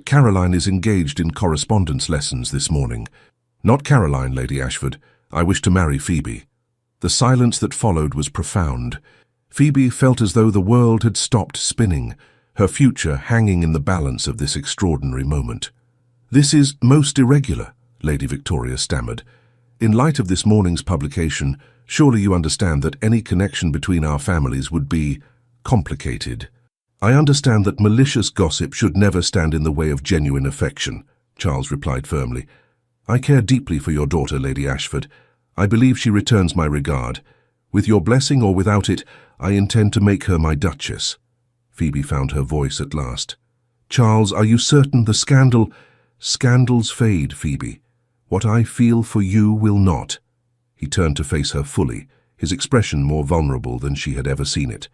S1: Caroline is engaged in correspondence lessons this morning." "Not Caroline, Lady Ashford. I wish to marry Phoebe." The silence that followed was profound. Phoebe felt as though the world had stopped spinning, her future hanging in the balance of this extraordinary moment. "This is most irregular," Lady Victoria stammered. "In light of this morning's publication, surely you understand that any connection between our families would be complicated." "I understand that malicious gossip should never stand in the way of genuine affection," Charles replied firmly. "I care deeply for your daughter, Lady Ashford. I believe she returns my regard. With your blessing or without it, I intend to make her my Duchess." Phoebe found her voice at last. "Charles, are you certain the scandal—" "Scandals fade, Phoebe. What I feel for you will not." He turned to face her fully, his expression more vulnerable than she had ever seen it.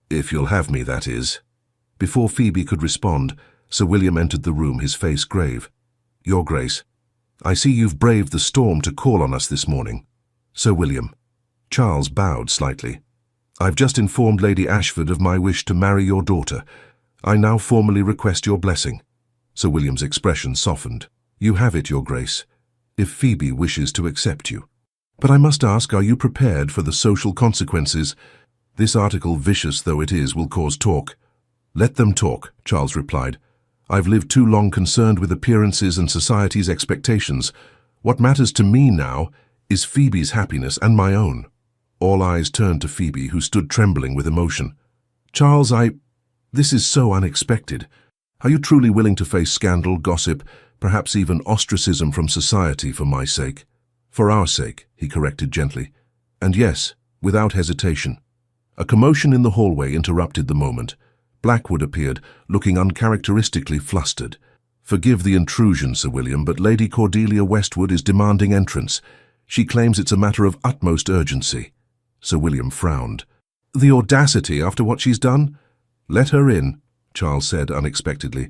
S1: "If you'll have me, that is." Before Phoebe could respond, Sir William entered the room, his face grave. "Your Grace, I see you've braved the storm to call on us this morning." "Sir William." Charles bowed slightly. "I've just informed Lady Ashford of my wish to marry your daughter. I now formally request your blessing." Sir William's expression softened. "You have it, Your Grace, if Phoebe wishes to accept you. But I must ask, are you prepared for the social consequences? This article, vicious though it is, will cause talk." "Let them talk," Charles replied. "I've lived too long concerned with appearances and society's expectations. What matters to me now is Phoebe's happiness and my own." All eyes turned to Phoebe, who stood trembling with emotion. "Charles, this is so unexpected. Are you truly willing to face scandal, gossip, perhaps even ostracism from society for my sake?" "For our sake," he corrected gently. "And yes, without hesitation." A commotion in the hallway interrupted the moment. Blackwood appeared, looking uncharacteristically flustered. "Forgive the intrusion, Sir William, but Lady Cordelia Westwood is demanding entrance. She claims it's a matter of utmost urgency." Sir William frowned. "The audacity after what she's done?" "Let her in," Charles said unexpectedly.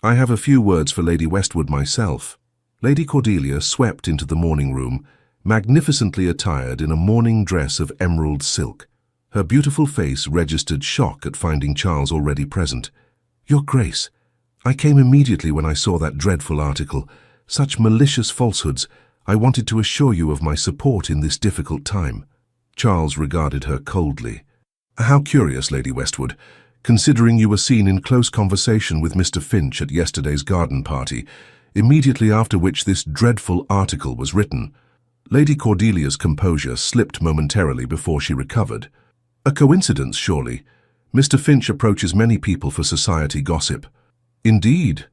S1: "I have a few words for Lady Westwood myself." Lady Cordelia swept into the morning room, magnificently attired in a morning dress of emerald silk. Her beautiful face registered shock at finding Charles already present. "Your Grace, I came immediately when I saw that dreadful article. Such malicious falsehoods. I wanted to assure you of my support in this difficult time." Charles regarded her coldly. "How curious, Lady Westwood, considering you were seen in close conversation with Mr. Finch at yesterday's garden party, immediately after which this dreadful article was written." Lady Cordelia's composure slipped momentarily before she recovered. "A coincidence, surely. Mr. Finch approaches many people for society gossip." "Indeed?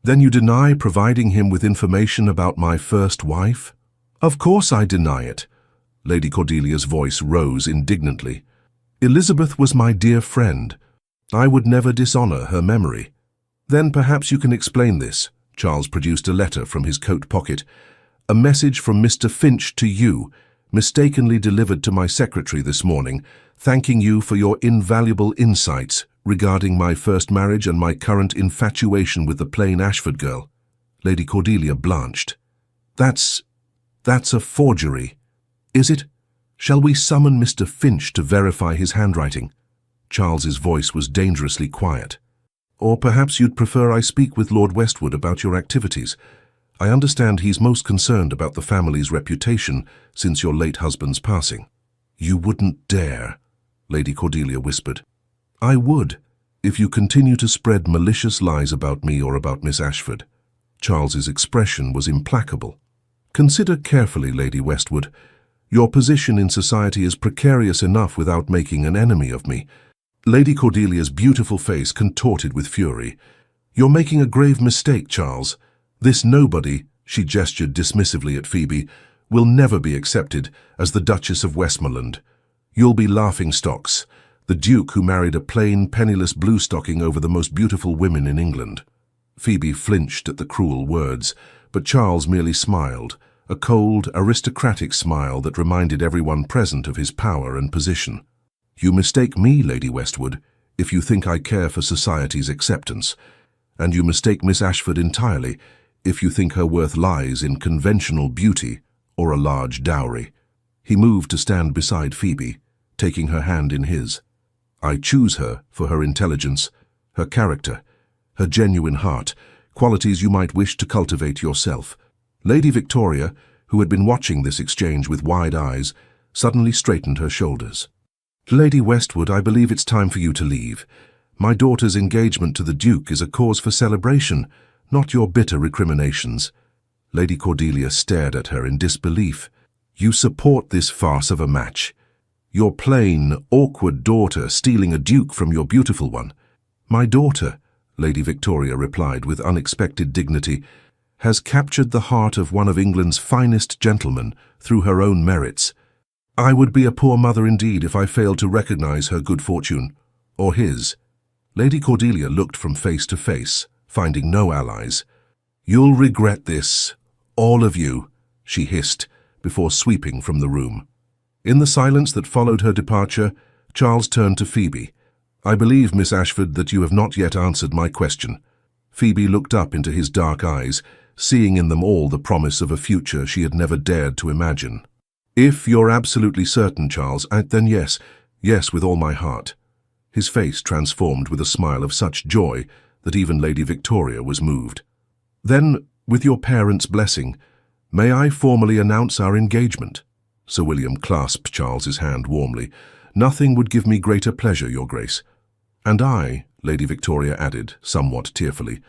S1: Then you deny providing him with information about my first wife?" "Of course I deny it." Lady Cordelia's voice rose indignantly. "Elizabeth was my dear friend. I would never dishonor her memory." "Then perhaps you can explain this." Charles produced a letter from his coat pocket. "A message from Mr. Finch to you, mistakenly delivered to my secretary this morning, thanking you for your invaluable insights regarding my first marriage and my current infatuation with the plain Ashford girl." Lady Cordelia blanched. That's a forgery. Is it? Shall we summon Mr. Finch to verify his handwriting?" Charles's voice was dangerously quiet. "Or perhaps you'd prefer I speak with Lord Westwood about your activities. I understand he's most concerned about the family's reputation since your late husband's passing." "You wouldn't dare," Lady Cordelia whispered. "I would, if you continue to spread malicious lies about me or about Miss Ashford." Charles's expression was implacable. "Consider carefully, Lady Westwood. Your position in society is precarious enough without making an enemy of me." Lady Cordelia's beautiful face contorted with fury. "You're making a grave mistake, Charles. This nobody," she gestured dismissively at Phoebe, "will never be accepted as the Duchess of Westmoreland. You'll be laughingstocks, the Duke who married a plain, penniless bluestocking over the most beautiful women in England." Phoebe flinched at the cruel words, but Charles merely smiled, a cold, aristocratic smile that reminded everyone present of his power and position. "You mistake me, Lady Westwood, if you think I care for society's acceptance, and you mistake Miss Ashford entirely if you think her worth lies in conventional beauty or a large dowry." He moved to stand beside Phoebe, taking her hand in his. "I choose her for her intelligence, her character, her genuine heart, qualities you might wish to cultivate yourself." Lady Victoria, who had been watching this exchange with wide eyes, suddenly straightened her shoulders. "Lady Westwood, I believe it's time for you to leave. My daughter's engagement to the Duke is a cause for celebration, not your bitter recriminations." Lady Cordelia stared at her in disbelief. "You support this farce of a match? Your plain, awkward daughter stealing a duke from your beautiful one?" "My daughter," Lady Victoria replied with unexpected dignity, "has captured the heart of one of England's finest gentlemen through her own merits. I would be a poor mother indeed if I failed to recognize her good fortune, or his." Lady Cordelia looked from face to face, finding no allies. "You'll regret this, all of you," she hissed, before sweeping from the room. In the silence that followed her departure, Charles turned to Phoebe. "I believe, Miss Ashford, that you have not yet answered my question." Phoebe looked up into his dark eyes, seeing in them all the promise of a future she had never dared to imagine. "If you're absolutely certain, Charles, then yes, with all my heart." His face transformed with a smile of such joy that even Lady Victoria was moved. "Then, with your parents' blessing, may I formally announce our engagement?" Sir William clasped Charles's hand warmly. "Nothing would give me greater pleasure, Your Grace." "And I," Lady Victoria added, somewhat tearfully,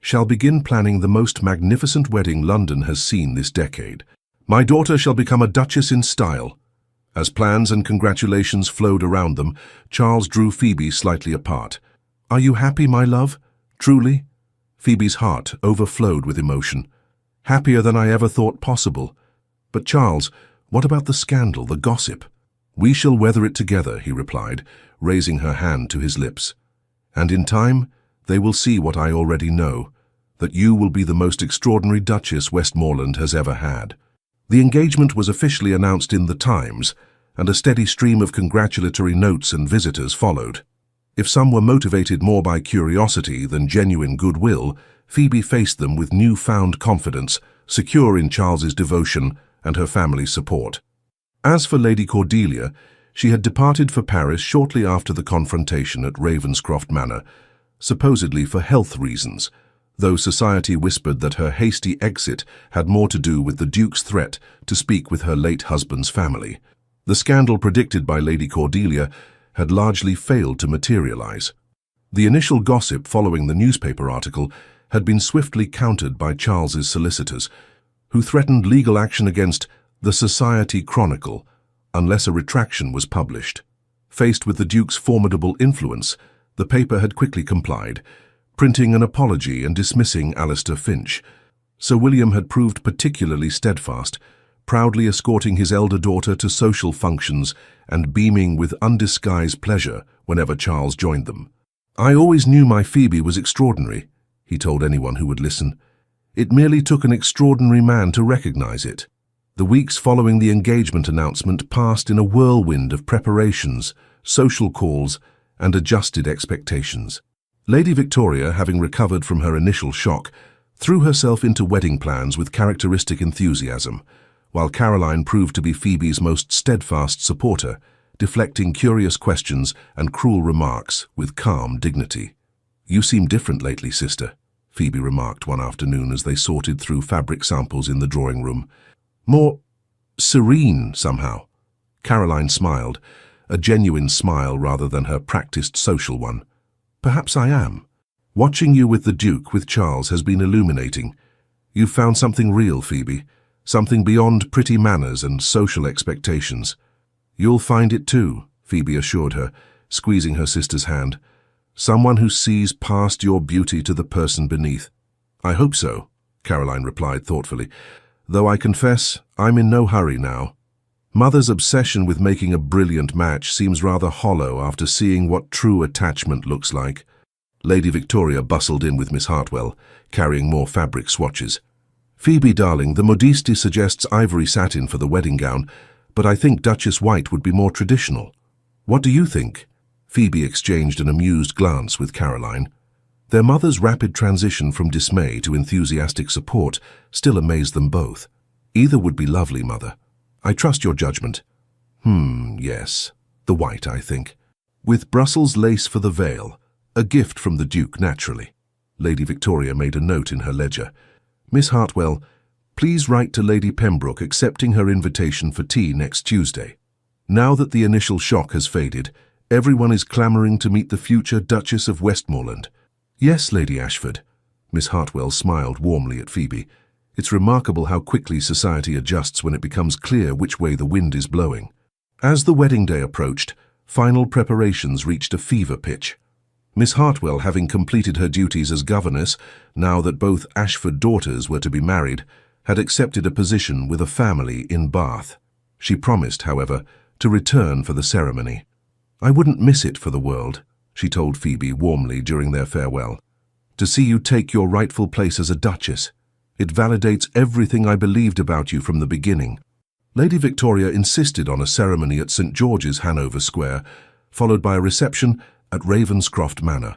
S1: "shall begin planning the most magnificent wedding London has seen this decade. My daughter shall become a duchess in style." As plans and congratulations flowed around them, Charles drew Phoebe slightly apart. "Are you happy, my love? Truly?" Phoebe's heart overflowed with emotion. "Happier than I ever thought possible. But Charles, what about the scandal, the gossip?" "We shall weather it together," he replied, raising her hand to his lips. "And in time, they will see what I already know, that you will be the most extraordinary Duchess Westmoreland has ever had." The engagement was officially announced in the Times, and a steady stream of congratulatory notes and visitors followed. If some were motivated more by curiosity than genuine goodwill, Phoebe faced them with newfound confidence, secure in Charles's devotion and her family's support. As for Lady Cordelia, she had departed for Paris shortly after the confrontation at Ravenscroft Manor, supposedly for health reasons, though society whispered that her hasty exit had more to do with the Duke's threat to speak with her late husband's family. The scandal predicted by Lady Cordelia had largely failed to materialize. The initial gossip following the newspaper article had been swiftly countered by Charles's solicitors, who threatened legal action against the Society Chronicle unless a retraction was published. Faced with the Duke's formidable influence, the paper had quickly complied, printing an apology and dismissing Alistair Finch. Sir William had proved particularly steadfast, proudly escorting his elder daughter to social functions and beaming with undisguised pleasure whenever Charles joined them. "I always knew my Phoebe was extraordinary," he told anyone who would listen. "It merely took an extraordinary man to recognize it." The weeks following the engagement announcement passed in a whirlwind of preparations, social calls, and adjusted expectations. Lady Victoria, having recovered from her initial shock, threw herself into wedding plans with characteristic enthusiasm, while Caroline proved to be Phoebe's most steadfast supporter, deflecting curious questions and cruel remarks with calm dignity. "You seem different lately, sister," Phoebe remarked one afternoon as they sorted through fabric samples in the drawing room. "More serene, somehow." Caroline smiled, a genuine smile rather than her practiced social one. "Perhaps I am. Watching you with the Duke, with Charles, has been illuminating. You've found something real, Phoebe, something beyond pretty manners and social expectations." "You'll find it too," Phoebe assured her, squeezing her sister's hand. "Someone who sees past your beauty to the person beneath." "I hope so," Caroline replied thoughtfully, "though I confess I'm in no hurry now. Mother's obsession with making a brilliant match seems rather hollow after seeing what true attachment looks like." Lady Victoria bustled in with Miss Hartwell, carrying more fabric swatches. "Phoebe, darling, the modiste suggests ivory satin for the wedding gown, but I think Duchess white would be more traditional. What do you think?" Phoebe exchanged an amused glance with Caroline. Their mother's rapid transition from dismay to enthusiastic support still amazed them both. "Either would be lovely, Mother. I trust your judgment." Yes. The white, I think. With Brussels lace for the veil. A gift from the Duke, naturally." Lady Victoria made a note in her ledger. "Miss Hartwell, please write to Lady Pembroke accepting her invitation for tea next Tuesday. Now that the initial shock has faded, everyone is clamouring to meet the future Duchess of Westmoreland." "Yes, Lady Ashford." Miss Hartwell smiled warmly at Phoebe. "It's remarkable how quickly society adjusts when it becomes clear which way the wind is blowing." As the wedding day approached, final preparations reached a fever pitch. Miss Hartwell, having completed her duties as governess, now that both Ashford daughters were to be married, had accepted a position with a family in Bath. She promised, however, to return for the ceremony. "I wouldn't miss it for the world," she told Phoebe warmly during their farewell. "To see you take your rightful place as a Duchess. It validates everything I believed about you from the beginning." Lady Victoria insisted on a ceremony at St. George's, Hanover Square, followed by a reception at Ravenscroft Manor.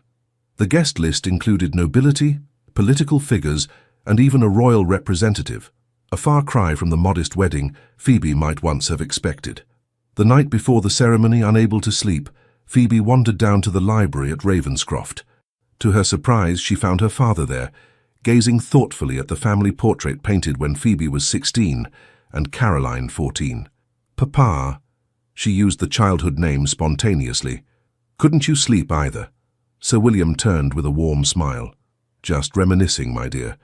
S1: The guest list included nobility, political figures, and even a royal representative, a far cry from the modest wedding Phoebe might once have expected. The night before the ceremony, unable to sleep, Phoebe wandered down to the library at Ravenscroft. To her surprise, she found her father there, gazing thoughtfully at the family portrait painted when Phoebe was 16 and Caroline 14. "Papa," she used the childhood name spontaneously. "Couldn't you sleep either?" Sir William turned with a warm smile. "Just reminiscing, my dear.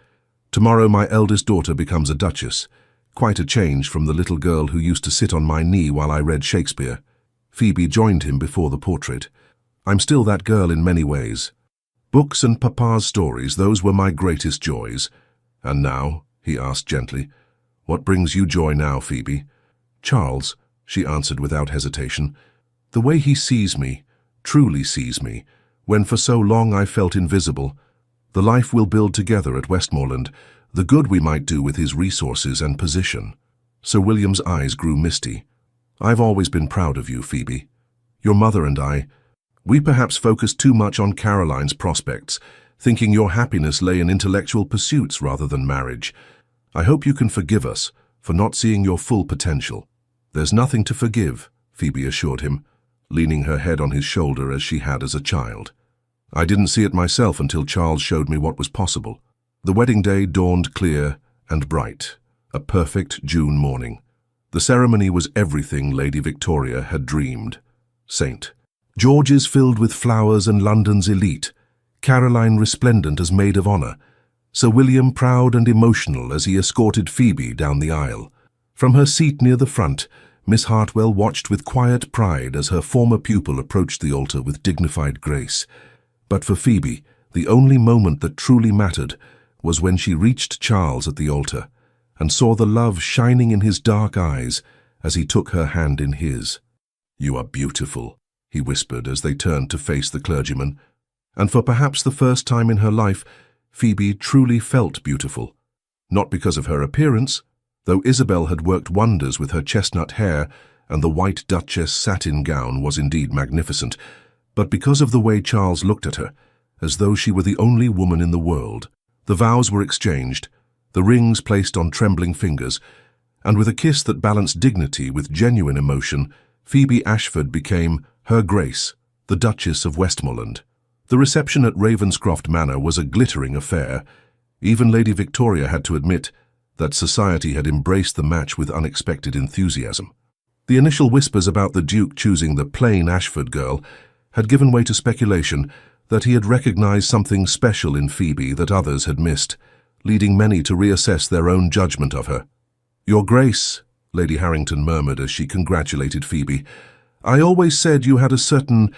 S1: Tomorrow my eldest daughter becomes a duchess. Quite a change from the little girl who used to sit on my knee while I read Shakespeare." Phoebe joined him before the portrait. "I'm still that girl in many ways. Books and Papa's stories, those were my greatest joys." "And now?" he asked gently. "What brings you joy now, Phoebe?" "Charles," she answered without hesitation. "The way he sees me, truly sees me, when for so long I felt invisible. The life we'll build together at Westmoreland, the good we might do with his resources and position." Sir William's eyes grew misty. "I've always been proud of you, Phoebe. Your mother and we perhaps focused too much on Caroline's prospects, thinking your happiness lay in intellectual pursuits rather than marriage. I hope you can forgive us for not seeing your full potential." "There's nothing to forgive," Phoebe assured him, leaning her head on his shoulder as she had as a child. "I didn't see it myself until Charles showed me what was possible." The wedding day dawned clear and bright, a perfect June morning. The ceremony was everything Lady Victoria had dreamed. St. George's filled with flowers and London's elite, Caroline resplendent as maid of honour, Sir William proud and emotional as he escorted Phoebe down the aisle. From her seat near the front, Miss Hartwell watched with quiet pride as her former pupil approached the altar with dignified grace. But for Phoebe, the only moment that truly mattered was when she reached Charles at the altar and saw the love shining in his dark eyes as he took her hand in his. "You are beautiful," he whispered as they turned to face the clergyman. And for perhaps the first time in her life, Phoebe truly felt beautiful. Not because of her appearance, but because of her soul. Though Isabel had worked wonders with her chestnut hair, and the white Duchess satin gown was indeed magnificent, but because of the way Charles looked at her, as though she were the only woman in the world, the vows were exchanged, the rings placed on trembling fingers, and with a kiss that balanced dignity with genuine emotion, Phoebe Ashford became Her Grace, the Duchess of Westmoreland. The reception at Ravenscroft Manor was a glittering affair. Even Lady Victoria had to admit that society had embraced the match with unexpected enthusiasm. The initial whispers about the Duke choosing the plain Ashford girl had given way to speculation that he had recognized something special in Phoebe that others had missed, leading many to reassess their own judgment of her. "Your Grace," Lady Harrington murmured as she congratulated Phoebe, "I always said you had a certain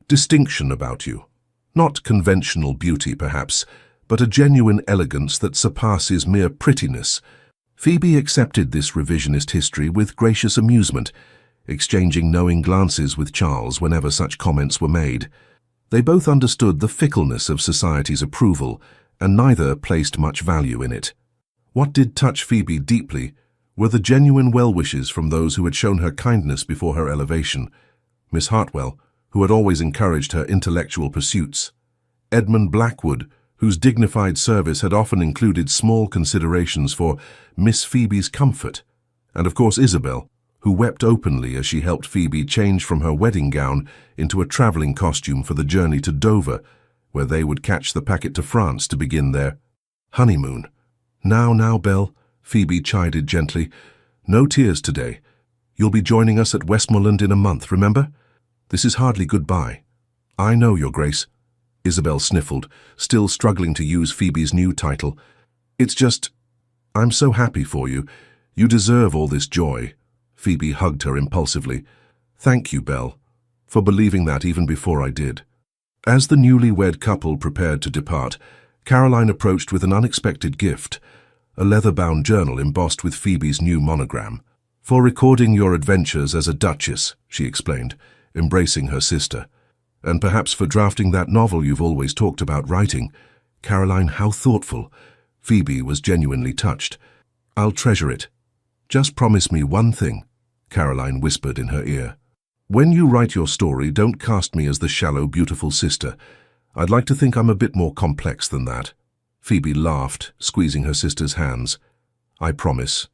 S1: distinction about you. Not conventional beauty, perhaps, but a genuine elegance that surpasses mere prettiness." Phoebe accepted this revisionist history with gracious amusement, exchanging knowing glances with Charles whenever such comments were made. They both understood the fickleness of society's approval, and neither placed much value in it. What did touch Phoebe deeply were the genuine well-wishes from those who had shown her kindness before her elevation. Miss Hartwell, who had always encouraged her intellectual pursuits; Edmund Blackwood, whose dignified service had often included small considerations for Miss Phoebe's comfort; and of course Isabel, who wept openly as she helped Phoebe change from her wedding gown into a travelling costume for the journey to Dover, where they would catch the packet to France to begin their honeymoon. Now, Belle," Phoebe chided gently. "No tears today. You'll be joining us at Westmoreland in a month, remember? This is hardly goodbye." "I know, Your Grace," Isabel sniffled, still struggling to use Phoebe's new title. "It's just, I'm so happy for you. You deserve all this joy." Phoebe hugged her impulsively. "Thank you, Belle, for believing that even before I did." As the newlywed couple prepared to depart, Caroline approached with an unexpected gift, a leather-bound journal embossed with Phoebe's new monogram. "For recording your adventures as a duchess," she explained, embracing her sister. "And perhaps for drafting that novel you've always talked about writing." "Caroline, how thoughtful." Phoebe was genuinely touched. "I'll treasure it. Just promise me one thing," Caroline whispered in her ear. "When you write your story, don't cast me as the shallow, beautiful sister. I'd like to think I'm a bit more complex than that." Phoebe laughed, squeezing her sister's hands. "I promise.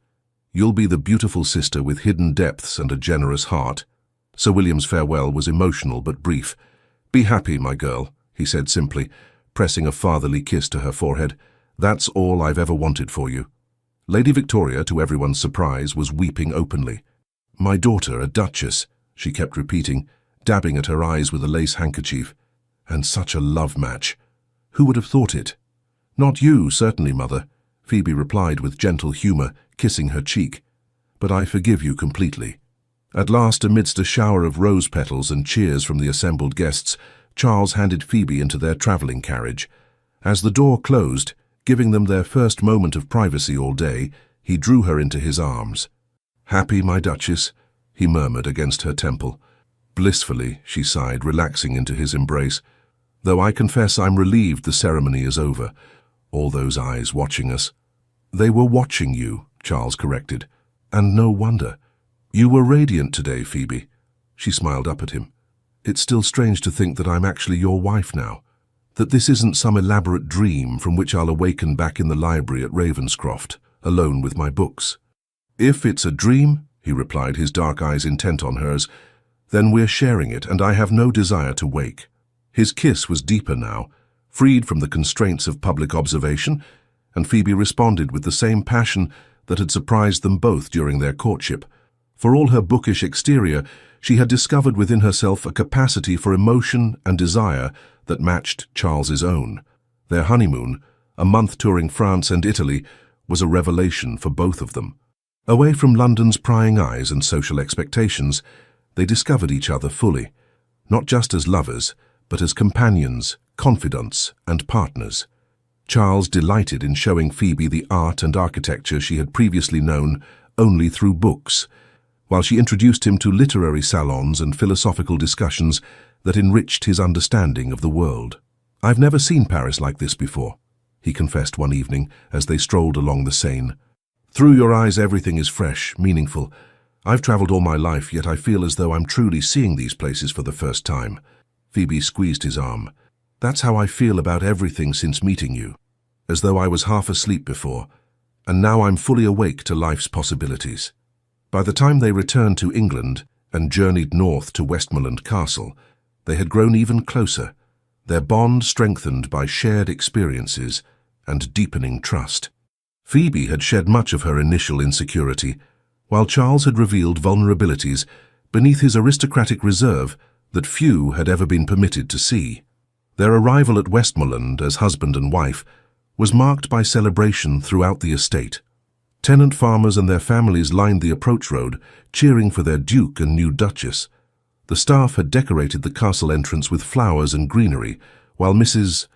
S1: You'll be the beautiful sister with hidden depths and a generous heart." Sir William's farewell was emotional but brief. "Be happy, my girl," he said simply, pressing a fatherly kiss to her forehead. "That's all I've ever wanted for you." Lady Victoria, to everyone's surprise, was weeping openly. "My daughter, a duchess," she kept repeating, dabbing at her eyes with a lace handkerchief. "And such a love match. Who would have thought it?" "Not you, certainly, Mother," Phoebe replied with gentle humour, kissing her cheek. "But I forgive you completely." At last, amidst a shower of rose petals and cheers from the assembled guests, Charles handed Phoebe into their travelling carriage. As the door closed, giving them their first moment of privacy all day, he drew her into his arms. "Happy, my Duchess?" he murmured against her temple. "Blissfully," she sighed, relaxing into his embrace. "Though I confess I'm relieved the ceremony is over. All those eyes watching us." "They were watching you," Charles corrected. "And no wonder. You were radiant today, Phoebe." She smiled up at him. "It's still strange to think that I'm actually your wife now. That this isn't some elaborate dream from which I'll awaken back in the library at Ravenscroft, alone with my books." "If it's a dream," he replied, his dark eyes intent on hers, "then we're sharing it, and I have no desire to wake." His kiss was deeper now, freed from the constraints of public observation, and Phoebe responded with the same passion that had surprised them both during their courtship. For all her bookish exterior, she had discovered within herself a capacity for emotion and desire that matched Charles's own. Their honeymoon, a month touring France and Italy, was a revelation for both of them. Away from London's prying eyes and social expectations, they discovered each other fully, not just as lovers, but as companions, confidants, and partners. Charles delighted in showing Phoebe the art and architecture she had previously known only through books, while she introduced him to literary salons and philosophical discussions that enriched his understanding of the world. "I've never seen Paris like this before," he confessed one evening as they strolled along the Seine. Through your eyes everything is fresh, meaningful. I've traveled all my life, yet I feel as though I'm truly seeing these places for the first time. Phoebe squeezed his arm. That's how I feel about everything since meeting you. As though I was half asleep before, and now I'm fully awake to life's possibilities. By the time they returned to England and journeyed north to Westmoreland Castle, they had grown even closer, their bond strengthened by shared experiences and deepening trust. Phoebe had shed much of her initial insecurity, while Charles had revealed vulnerabilities beneath his aristocratic reserve that few had ever been permitted to see. Their arrival at Westmoreland as husband and wife was marked by celebration throughout the estate. Tenant farmers and their families lined the approach road, cheering for their Duke and new Duchess. The staff had decorated the castle entrance with flowers and greenery, while Mrs.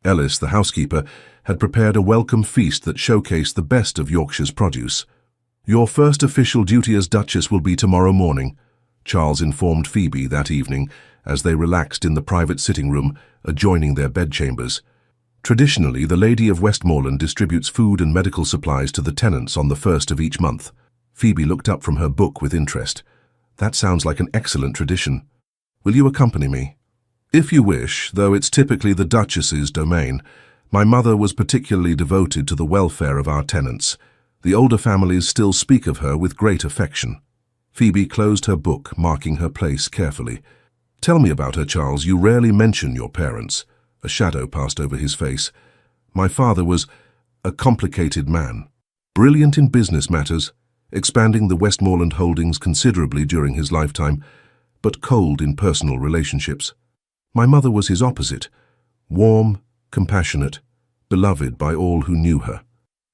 S1: Ellis, the housekeeper, had prepared a welcome feast that showcased the best of Yorkshire's produce. "Your first official duty as Duchess will be tomorrow morning," Charles informed Phoebe that evening as they relaxed in the private sitting room adjoining their bedchambers. Traditionally, the Lady of Westmoreland distributes food and medical supplies to the tenants on the first of each month. Phoebe looked up from her book with interest. "That sounds like an excellent tradition. Will you accompany me?" "If you wish, though it's typically the Duchess's domain. My mother was particularly devoted to the welfare of our tenants. The older families still speak of her with great affection." Phoebe closed her book, marking her place carefully. "Tell me about her, Charles. You rarely mention your parents." A shadow passed over his face. "My father was a complicated man, brilliant in business matters, expanding the Westmoreland holdings considerably during his lifetime, but cold in personal relationships. My mother was his opposite, warm, compassionate, beloved by all who knew her."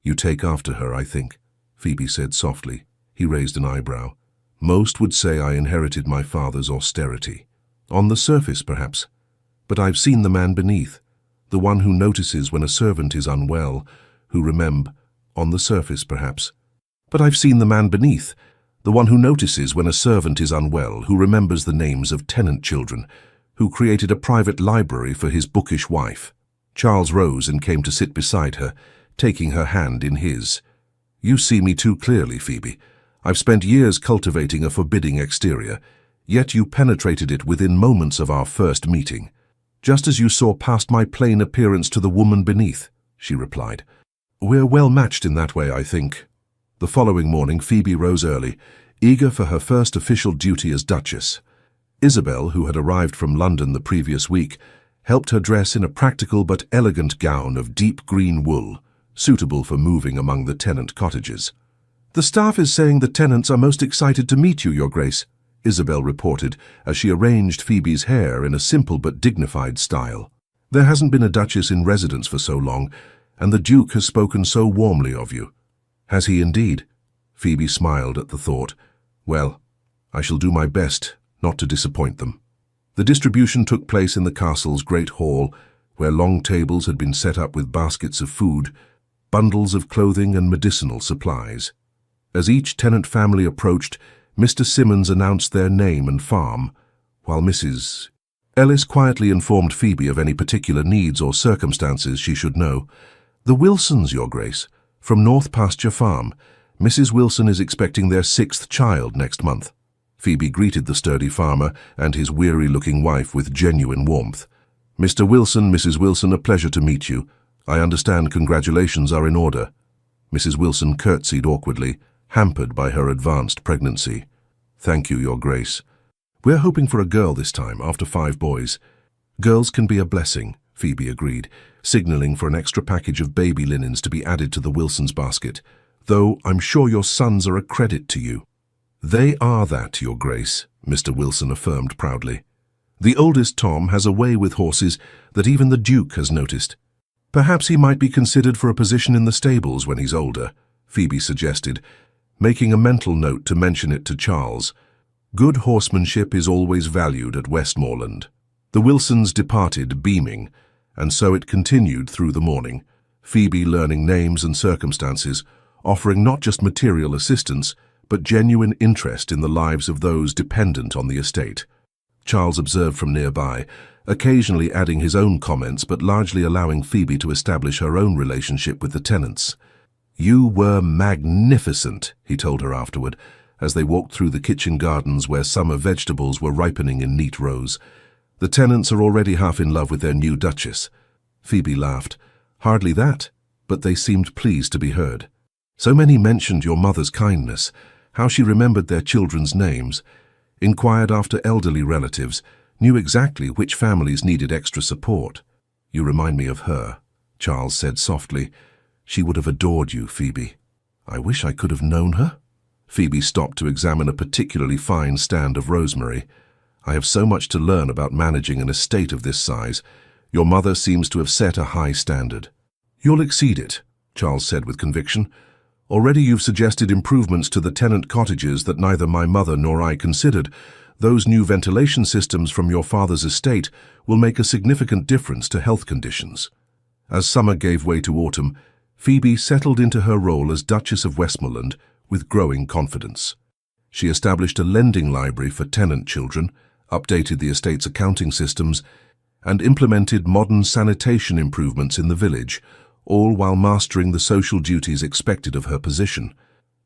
S1: "You take after her, I think," Phoebe said softly. He raised an eyebrow. "Most would say I inherited my father's austerity. On the surface, perhaps. But I've seen the man beneath, the one who notices when a servant is unwell, on the surface, perhaps. But I've seen the man beneath, the one who notices when a servant is unwell, who remembers the names of tenant children, who created a private library for his bookish wife." Charles rose and came to sit beside her, taking her hand in his. "You see me too clearly, Phoebe. I've spent years cultivating a forbidding exterior, yet you penetrated it within moments of our first meeting. Just as you saw past my plain appearance to the woman beneath," she replied. "We're well matched in that way, I think." The following morning, Phoebe rose early, eager for her first official duty as Duchess. Isabel, who had arrived from London the previous week, helped her dress in a practical but elegant gown of deep green wool, suitable for moving among the tenant cottages. "The staff is saying the tenants are most excited to meet you, Your Grace," Isabel reported as she arranged Phoebe's hair in a simple but dignified style. "There hasn't been a Duchess in residence for so long, and the Duke has spoken so warmly of you." "Has he indeed?" Phoebe smiled at the thought. "Well, I shall do my best not to disappoint them." The distribution took place in the castle's great hall, where long tables had been set up with baskets of food, bundles of clothing and medicinal supplies. As each tenant family approached, Mr. Simmons announced their name and farm, while Mrs. Ellis quietly informed Phoebe of any particular needs or circumstances she should know. "The Wilsons, Your Grace, from North Pasture Farm. Mrs. Wilson is expecting their 6th child next month." Phoebe greeted the sturdy farmer and his weary-looking wife with genuine warmth. "Mr. Wilson, Mrs. Wilson, a pleasure to meet you. I understand congratulations are in order." Mrs. Wilson curtsied awkwardly, hampered by her advanced pregnancy. "Thank you, Your Grace. We're hoping for a girl this time, after 5 boys. Girls can be a blessing," Phoebe agreed, signaling for an extra package of baby linens to be added to the Wilsons' basket, "though I'm sure your sons are a credit to you." "They are that, Your Grace," Mr. Wilson affirmed proudly. "The oldest Tom has a way with horses that even the Duke has noticed. Perhaps he might be considered for a position in the stables when he's older," Phoebe suggested, making a mental note to mention it to Charles. Good horsemanship is always valued at Westmoreland. The Wilsons departed beaming, and so it continued through the morning, Phoebe learning names and circumstances, offering not just material assistance, but genuine interest in the lives of those dependent on the estate. Charles observed from nearby, occasionally adding his own comments but largely allowing Phoebe to establish her own relationship with the tenants. "You were magnificent," he told her afterward, as they walked through the kitchen gardens where summer vegetables were ripening in neat rows. "The tenants are already half in love with their new Duchess." Phoebe laughed. "Hardly that, but they seemed pleased to be heard. So many mentioned your mother's kindness, how she remembered their children's names, inquired after elderly relatives, knew exactly which families needed extra support." "You remind me of her," Charles said softly. "She would have adored you, Phoebe." "I wish I could have known her." Phoebe stopped to examine a particularly fine stand of rosemary. "I have so much to learn about managing an estate of this size. Your mother seems to have set a high standard." "You'll exceed it," Charles said with conviction. "Already you've suggested improvements to the tenant cottages that neither my mother nor I considered. Those new ventilation systems from your father's estate will make a significant difference to health conditions." As summer gave way to autumn, Phoebe settled into her role as Duchess of Westmoreland with growing confidence. She established a lending library for tenant children, updated the estate's accounting systems, and implemented modern sanitation improvements in the village, all while mastering the social duties expected of her position.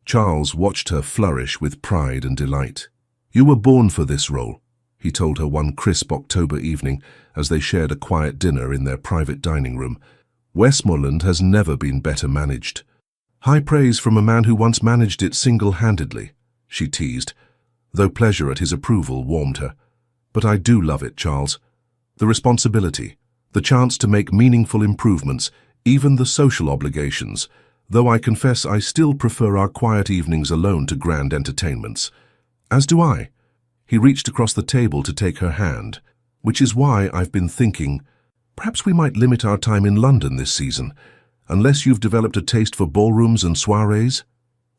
S1: Charles watched her flourish with pride and delight. "You were born for this role," he told her one crisp October evening as they shared a quiet dinner in their private dining room. "Westmoreland has never been better managed." "High praise from a man who once managed it single-handedly," she teased, though pleasure at his approval warmed her. "But I do love it, Charles. The responsibility, the chance to make meaningful improvements, even the social obligations, though I confess I still prefer our quiet evenings alone to grand entertainments." "As do I." He reached across the table to take her hand. "Which is why I've been thinking, perhaps we might limit our time in London this season, unless you've developed a taste for ballrooms and soirees."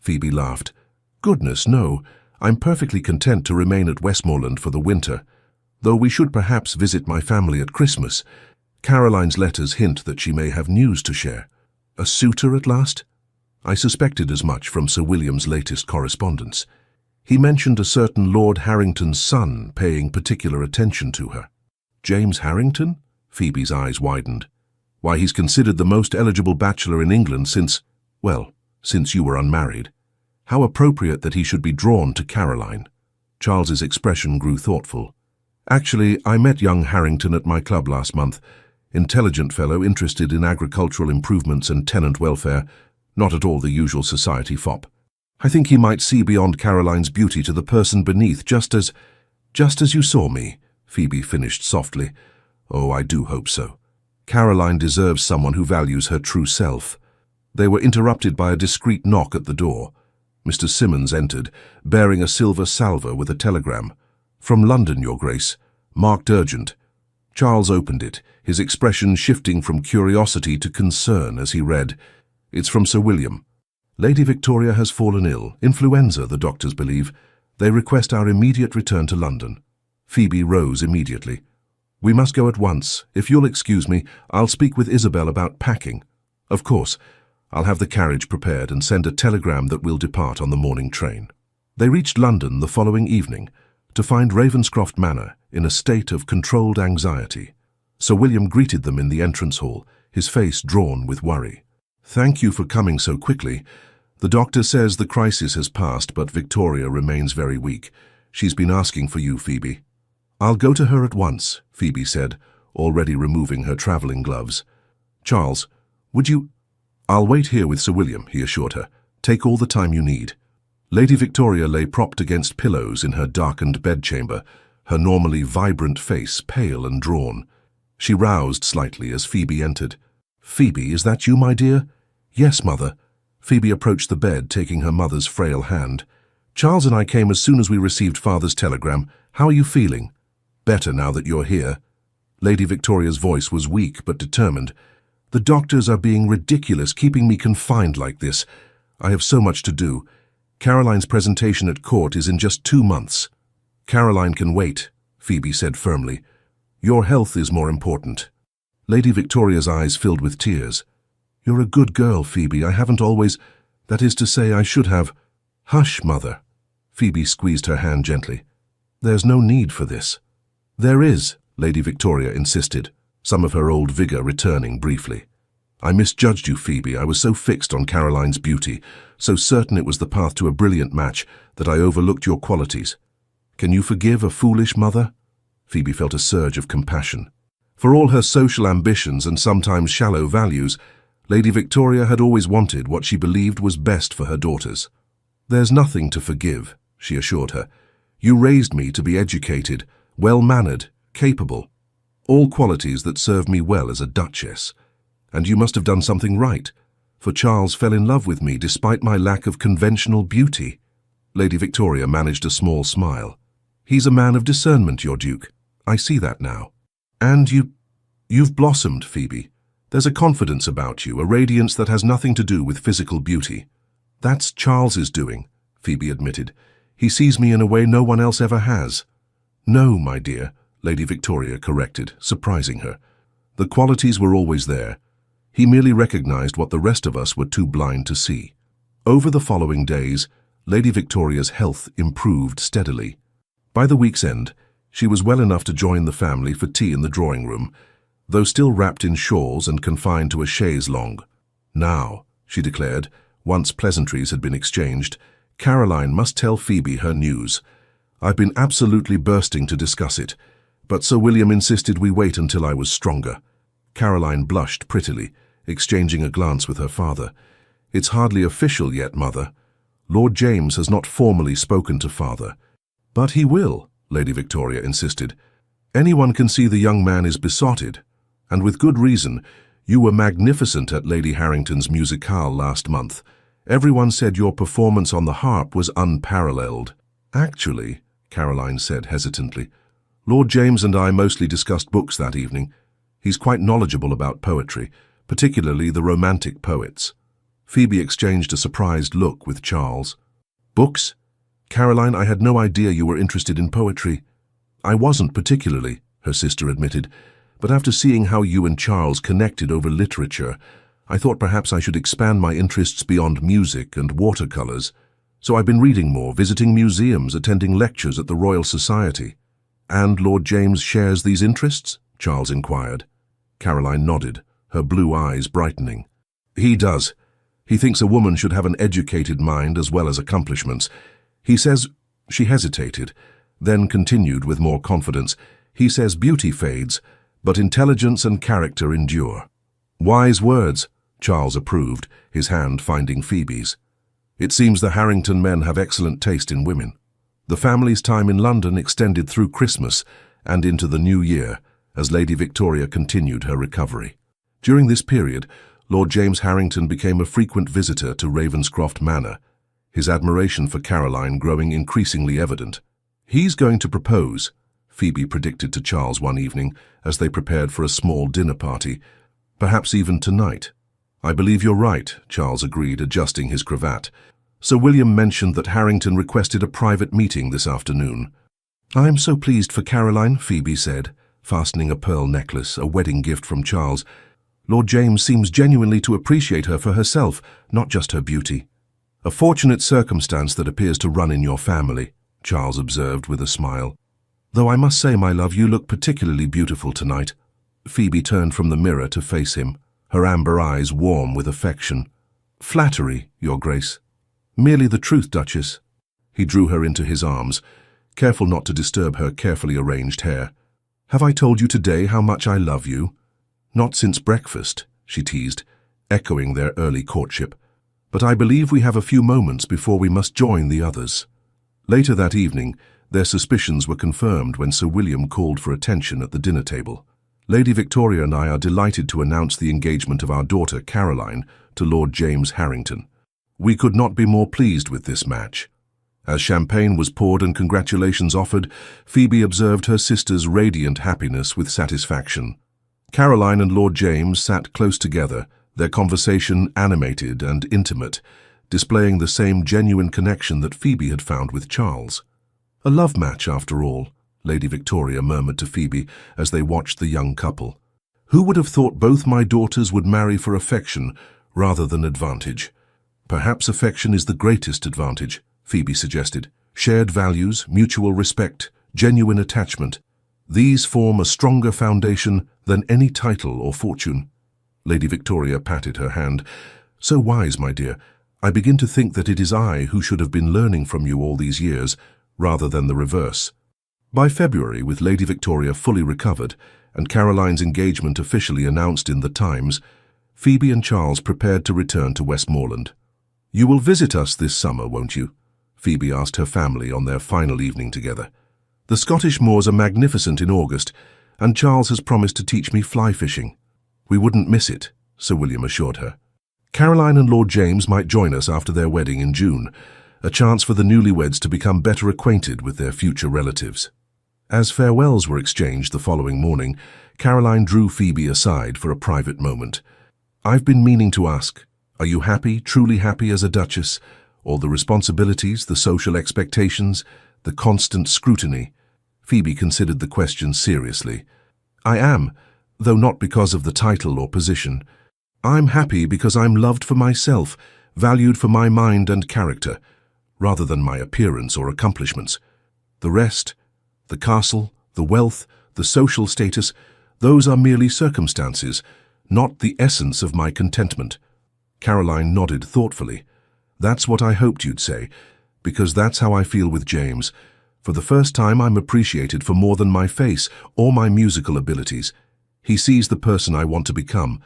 S1: Phoebe laughed. "Goodness, no. I'm perfectly content to remain at Westmoreland for the winter, though we should perhaps visit my family at Christmas. Caroline's letters hint that she may have news to share." "A suitor at last?" "I suspected as much from Sir William's latest correspondence. He mentioned a certain Lord Harrington's son paying particular attention to her." "James Harrington?" Phoebe's eyes widened. "Why, he's considered the most eligible bachelor in England since you were unmarried. How appropriate that he should be drawn to Caroline." Charles's expression grew thoughtful. "Actually, I met young Harrington at my club last month. Intelligent fellow, interested in agricultural improvements and tenant welfare, not at all the usual society fop. I think he might see beyond Caroline's beauty to the person beneath, just as you saw me," Phoebe finished softly. "Oh, I do hope so. Caroline deserves someone who values her true self." They were interrupted by a discreet knock at the door. Mr. Simmons entered, bearing a silver salver with a telegram. "From London, Your Grace. Marked urgent." Charles opened it, his expression shifting from curiosity to concern as he read, "It's from Sir William. Lady Victoria has fallen ill. Influenza, the doctors believe. They request our immediate return to London." Phoebe rose immediately. "We must go at once. If you'll excuse me, I'll speak with Isabel about packing." "Of course. I'll have the carriage prepared and send a telegram that we'll depart on the morning train." They reached London the following evening to find Ravenscroft Manor in a state of controlled anxiety. Sir William greeted them in the entrance hall, his face drawn with worry. "Thank you for coming so quickly. The doctor says the crisis has passed, but Victoria remains very weak. She's been asking for you, Phoebe." "I'll go to her at once," Phoebe said, already removing her travelling gloves. "Charles, would you—" "I'll wait here with Sir William," he assured her. "Take all the time you need." Lady Victoria lay propped against pillows in her darkened bedchamber, her normally vibrant face pale and drawn. She roused slightly as Phoebe entered. "Phoebe, is that you, my dear?" "Yes, Mother." Phoebe approached the bed, taking her mother's frail hand. "Charles and I came as soon as we received Father's telegram. How are you feeling?" "Better now that you're here." Lady Victoria's voice was weak but determined. "The doctors are being ridiculous, keeping me confined like this. I have so much to do. Caroline's presentation at court is in just 2 months." "Caroline can wait," Phoebe said firmly. "Your health is more important." Lady Victoria's eyes filled with tears. "You're a good girl, Phoebe. I haven't always— that is to say, I should have—" "Hush, Mother." Phoebe squeezed her hand gently. "There's no need for this." "There is," Lady Victoria insisted, some of her old vigour returning briefly. I misjudged you, Phoebe. I was so fixed on Caroline's beauty, so certain it was the path to a brilliant match, that I overlooked your qualities. Can you forgive a foolish mother?" Phoebe felt a surge of compassion. For all her social ambitions and sometimes shallow values, Lady Victoria had always wanted what she believed was best for her daughters. "There's nothing to forgive," she assured her. "You raised me to be educated, well-mannered, capable, all qualities that serve me well as a duchess. And you must have done something right, for Charles fell in love with me despite my lack of conventional beauty." Lady Victoria managed a small smile. "He's a man of discernment, your Duke. I see that now. And you've blossomed, Phoebe. There's a confidence about you, a radiance that has nothing to do with physical beauty." "That's Charles's doing," Phoebe admitted. "He sees me in a way no one else ever has." "No, my dear," Lady Victoria corrected, surprising her. "The qualities were always there. He merely recognized what the rest of us were too blind to see." Over the following days, Lady Victoria's health improved steadily. By the week's end, she was well enough to join the family for tea in the drawing room, though still wrapped in shawls and confined to a chaise longue. "Now," she declared, once pleasantries had been exchanged, "Caroline must tell Phoebe her news. I've been absolutely bursting to discuss it, but Sir William insisted we wait until I was stronger." Caroline blushed prettily, exchanging a glance with her father. "It's hardly official yet, Mother. Lord James has not formally spoken to Father." "But he will," Lady Victoria insisted. "Anyone can see the young man is besotted. And with good reason. You were magnificent at Lady Harrington's musicale last month. Everyone said your performance on the harp was unparalleled." "Actually," Caroline said hesitantly, "Lord James and I mostly discussed books that evening. He's quite knowledgeable about poetry, particularly the romantic poets." Phoebe exchanged a surprised look with Charles. "Books? Caroline, I had no idea you were interested in poetry." "I wasn't particularly," her sister admitted, "but after seeing how you and Charles connected over literature, I thought perhaps I should expand my interests beyond music and watercolors. So I've been reading more, visiting museums, attending lectures at the Royal Society." "And Lord James shares these interests?" Charles inquired. Caroline nodded, her blue eyes brightening. "He does. He thinks a woman should have an educated mind as well as accomplishments. He says—" She hesitated, then continued with more confidence. "He says beauty fades, but intelligence and character endure." "Wise words," Charles approved, his hand finding Phoebe's. "It seems the Harrington men have excellent taste in women." The family's time in London extended through Christmas and into the new year, as Lady Victoria continued her recovery. During this period, Lord James Harrington became a frequent visitor to Ravenscroft Manor, his admiration for Caroline growing increasingly evident. "He's going to propose," Phoebe predicted to Charles one evening as they prepared for a small dinner party, "perhaps even tonight." "I believe you're right," Charles agreed, adjusting his cravat. "Sir William mentioned that Harrington requested a private meeting this afternoon." "I'm so pleased for Caroline," Phoebe said, fastening a pearl necklace, a wedding gift from Charles. "Lord James seems genuinely to appreciate her for herself, not just her beauty." "A fortunate circumstance that appears to run in your family," Charles observed with a smile. "Though I must say, my love, you look particularly beautiful tonight." Phoebe turned from the mirror to face him, her amber eyes warm with affection. "Flattery, Your Grace. Merely the truth, Duchess." He drew her into his arms, careful not to disturb her carefully arranged hair. "Have I told you today how much I love you?" "Not since breakfast," she teased, echoing their early courtship. "But I believe we have a few moments before we must join the others." Later that evening, their suspicions were confirmed when Sir William called for attention at the dinner table. "Lady Victoria and I are delighted to announce the engagement of our daughter Caroline to Lord James Harrington. We could not be more pleased with this match." As champagne was poured and congratulations offered, Phoebe observed her sister's radiant happiness with satisfaction. Caroline and Lord James sat close together, their conversation animated and intimate, displaying the same genuine connection that Phoebe had found with Charles. "A love match, after all," Lady Victoria murmured to Phoebe as they watched the young couple. "Who would have thought both my daughters would marry for affection rather than advantage?" "Perhaps affection is the greatest advantage," Phoebe suggested. "Shared values, mutual respect, genuine attachment. These form a stronger foundation than any title or fortune." Lady Victoria patted her hand. "So wise, my dear. I begin to think that it is I who should have been learning from you all these years, rather than the reverse." By February, with Lady Victoria fully recovered and Caroline's engagement officially announced in the Times, Phoebe and Charles prepared to return to Westmoreland. "You will visit us this summer, won't you?" Phoebe asked her family on their final evening together. "The Scottish moors are magnificent in August, and Charles has promised to teach me fly fishing." "We wouldn't miss it," Sir William assured her. Caroline and Lord James might join us after their wedding in June, a chance for the newlyweds to become better acquainted with their future relatives. As farewells were exchanged the following morning, Caroline drew Phoebe aside for a private moment. "I've been meaning to ask, are you happy, truly happy as a Duchess? All the responsibilities, the social expectations, the constant scrutiny?" Phoebe considered the question seriously. "I am, though not because of the title or position. I'm happy because I'm loved for myself, valued for my mind and character, rather than my appearance or accomplishments. The rest, the castle, the wealth, the social status, those are merely circumstances, not the essence of my contentment." Caroline nodded thoughtfully. "That's what I hoped you'd say, because that's how I feel with James. For the first time, I'm appreciated for more than my face or my musical abilities. He sees the person I want to become.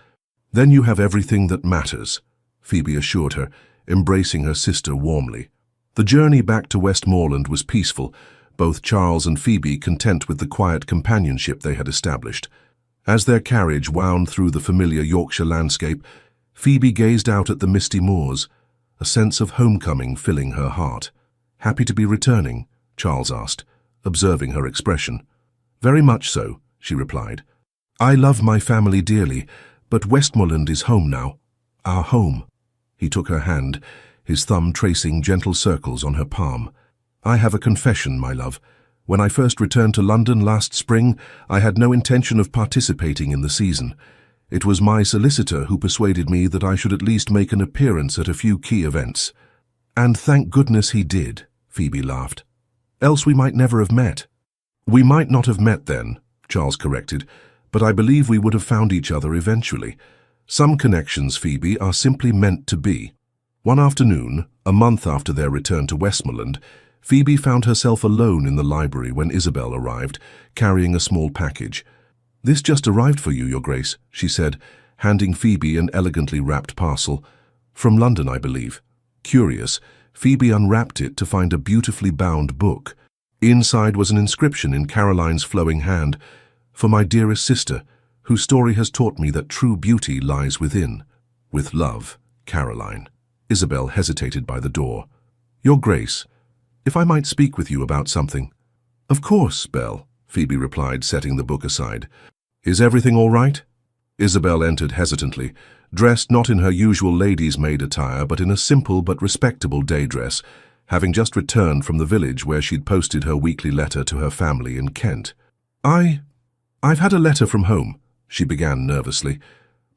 S1: Then you have everything that matters," Phoebe assured her, embracing her sister warmly. The journey back to Westmoreland was peaceful, both Charles and Phoebe content with the quiet companionship they had established. As their carriage wound through the familiar Yorkshire landscape, Phoebe gazed out at the misty moors, a sense of homecoming filling her heart. "Happy to be returning?" Charles asked, observing her expression. "Very much so," she replied. "I love my family dearly, but Westmoreland is home now. Our home." He took her hand, his thumb tracing gentle circles on her palm. "I have a confession, my love. When I first returned to London last spring, I had no intention of participating in the season. It was my solicitor who persuaded me that I should at least make an appearance at a few key events. And thank goodness he did," Phoebe laughed. "Else we might never have met." "We might not have met then," Charles corrected, "but I believe we would have found each other eventually. Some connections, Phoebe, are simply meant to be." One afternoon, a month after their return to Westmoreland, Phoebe found herself alone in the library when Isabel arrived, carrying a small package. "This just arrived for you, Your Grace," she said, handing Phoebe an elegantly wrapped parcel. "From London, I believe." Curious, Phoebe unwrapped it to find a beautifully bound book. Inside was an inscription in Caroline's flowing hand, "For my dearest sister, whose story has taught me that true beauty lies within. With love, Caroline." Isabel hesitated by the door. "Your Grace, if I might speak with you about something." "Of course, Belle," Phoebe replied, setting the book aside. "Is everything all right?" Isabel entered hesitantly, dressed not in her usual lady's maid attire, but in a simple but respectable day dress, having just returned from the village where she'd posted her weekly letter to her family in Kent. I've had a letter from home," she began nervously.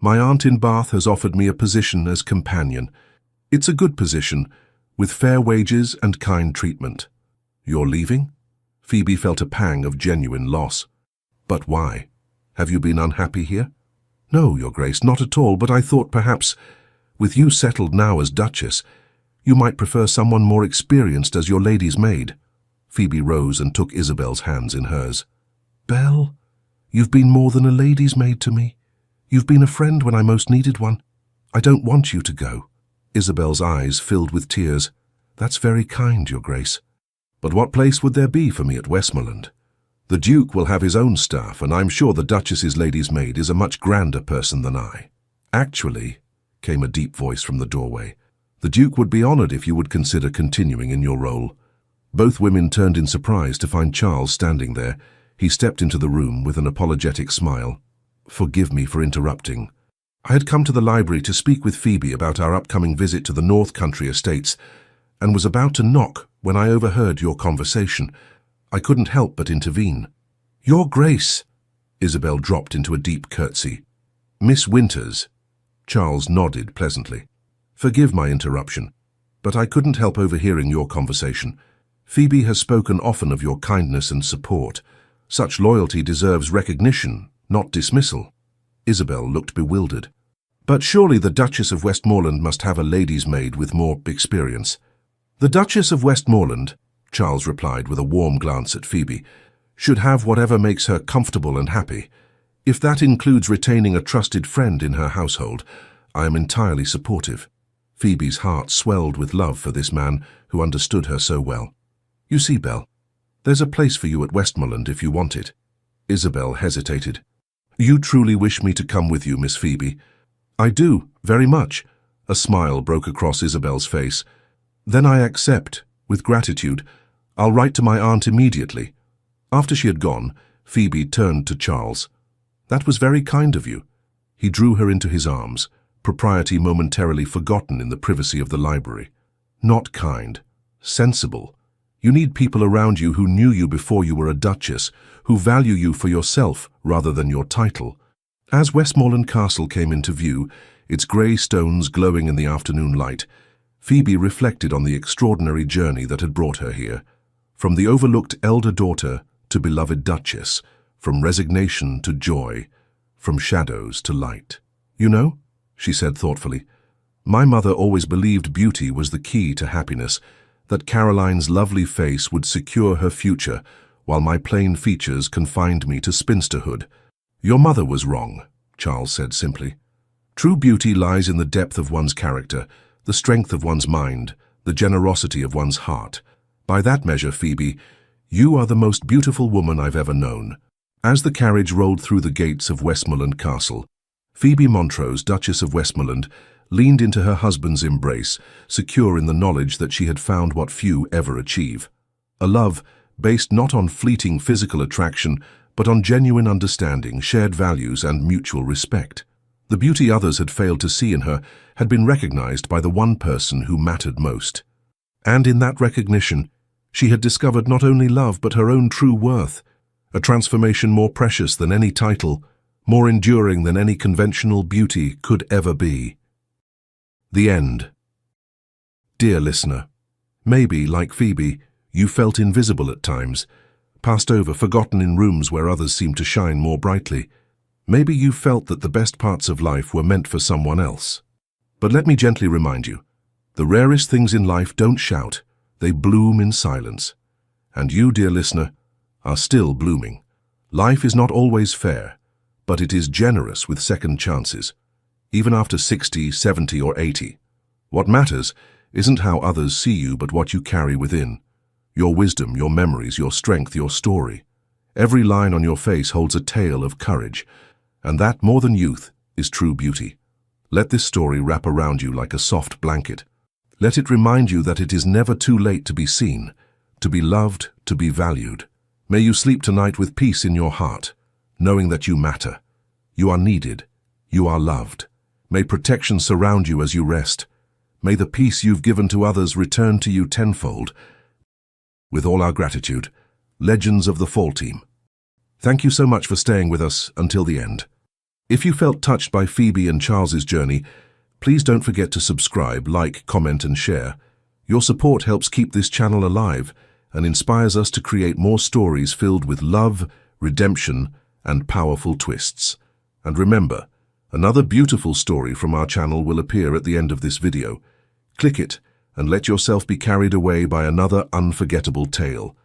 S1: "My aunt in Bath has offered me a position as companion. It's a good position, with fair wages and kind treatment." "You're leaving?" Phoebe felt a pang of genuine loss. "But why? Have you been unhappy here?" "No, Your Grace, not at all, but I thought perhaps, with you settled now as Duchess, you might prefer someone more experienced as your lady's maid." Phoebe rose and took Isabel's hands in hers. "Belle, you've been more than a lady's maid to me. You've been a friend when I most needed one. I don't want you to go." Isabel's eyes filled with tears. "That's very kind, Your Grace. But what place would there be for me at Westmoreland? The Duke will have his own staff, and I'm sure the Duchess's lady's maid is a much grander person than I." "Actually," came a deep voice from the doorway, "the Duke would be honored if you would consider continuing in your role." Both women turned in surprise to find Charles standing there. He stepped into the room with an apologetic smile. "Forgive me for interrupting. I had come to the library to speak with Phoebe about our upcoming visit to the North Country estates, and was about to knock when I overheard your conversation. I couldn't help but intervene." "Your Grace!" Isabel dropped into a deep curtsy. "Miss Winters." Charles nodded pleasantly. "Forgive my interruption, but I couldn't help overhearing your conversation. Phoebe has spoken often of your kindness and support. Such loyalty deserves recognition, not dismissal." Isabel looked bewildered. But surely the Duchess of Westmoreland must have a lady's maid with more experience. The Duchess of Westmoreland, Charles replied with a warm glance at Phoebe, should have whatever makes her comfortable and happy. If that includes retaining a trusted friend in her household, I am entirely supportive. Phoebe's heart swelled with love for this man who understood her so well. You see, Belle, there's a place for you at Westmoreland if you want it. Isabel hesitated. You truly wish me to come with you, Miss Phoebe? I do, very much. A smile broke across Isabel's face. Then I accept, with gratitude. I'll write to my aunt immediately. After she had gone, Phoebe turned to Charles. That was very kind of you. He drew her into his arms, propriety momentarily forgotten in the privacy of the library. Not kind, sensible. You need people around you who knew you before you were a duchess, who value you for yourself rather than your title. As Westmoreland Castle came into view, its grey stones glowing in the afternoon light, Phoebe reflected on the extraordinary journey that had brought her here. From the overlooked elder daughter to beloved duchess, from resignation to joy, from shadows to light. You know, she said thoughtfully, my mother always believed beauty was the key to happiness, that Caroline's lovely face would secure her future, while my plain features confined me to spinsterhood. Your mother was wrong, Charles said simply. True beauty lies in the depth of one's character, the strength of one's mind, the generosity of one's heart. By that measure, Phoebe, you are the most beautiful woman I've ever known. As the carriage rolled through the gates of Westmoreland Castle, Phoebe Montrose, Duchess of Westmoreland, leaned into her husband's embrace, secure in the knowledge that she had found what few ever achieve. A love based not on fleeting physical attraction, but on genuine understanding, shared values, and mutual respect. The beauty others had failed to see in her had been recognized by the one person who mattered most. And in that recognition, she had discovered not only love but her own true worth, a transformation more precious than any title, more enduring than any conventional beauty could ever be. The end. Dear listener, maybe, like Phoebe, you felt invisible at times, passed over, forgotten in rooms where others seemed to shine more brightly. Maybe you felt that the best parts of life were meant for someone else. But let me gently remind you, the rarest things in life don't shout, they bloom in silence. And you, dear listener, are still blooming. Life is not always fair, but it is generous with second chances, even after 60, 70, or 80. What matters isn't how others see you, but what you carry within. Your wisdom, your memories, your strength, your story. Every line on your face holds a tale of courage, and that, more than youth, is true beauty. Let this story wrap around you like a soft blanket. Let it remind you that it is never too late to be seen, to be loved, to be valued. May you sleep tonight with peace in your heart, knowing that you matter. You are needed. You are loved. May protection surround you as you rest. May the peace you've given to others return to you tenfold. With all our gratitude, Legends of the Fall Team. Thank you so much for staying with us until the end. If you felt touched by Phoebe and Charles's journey, please don't forget to subscribe, like, comment, and share. Your support helps keep this channel alive and inspires us to create more stories filled with love, redemption, and powerful twists. And remember, another beautiful story from our channel will appear at the end of this video. Click it and let yourself be carried away by another unforgettable tale.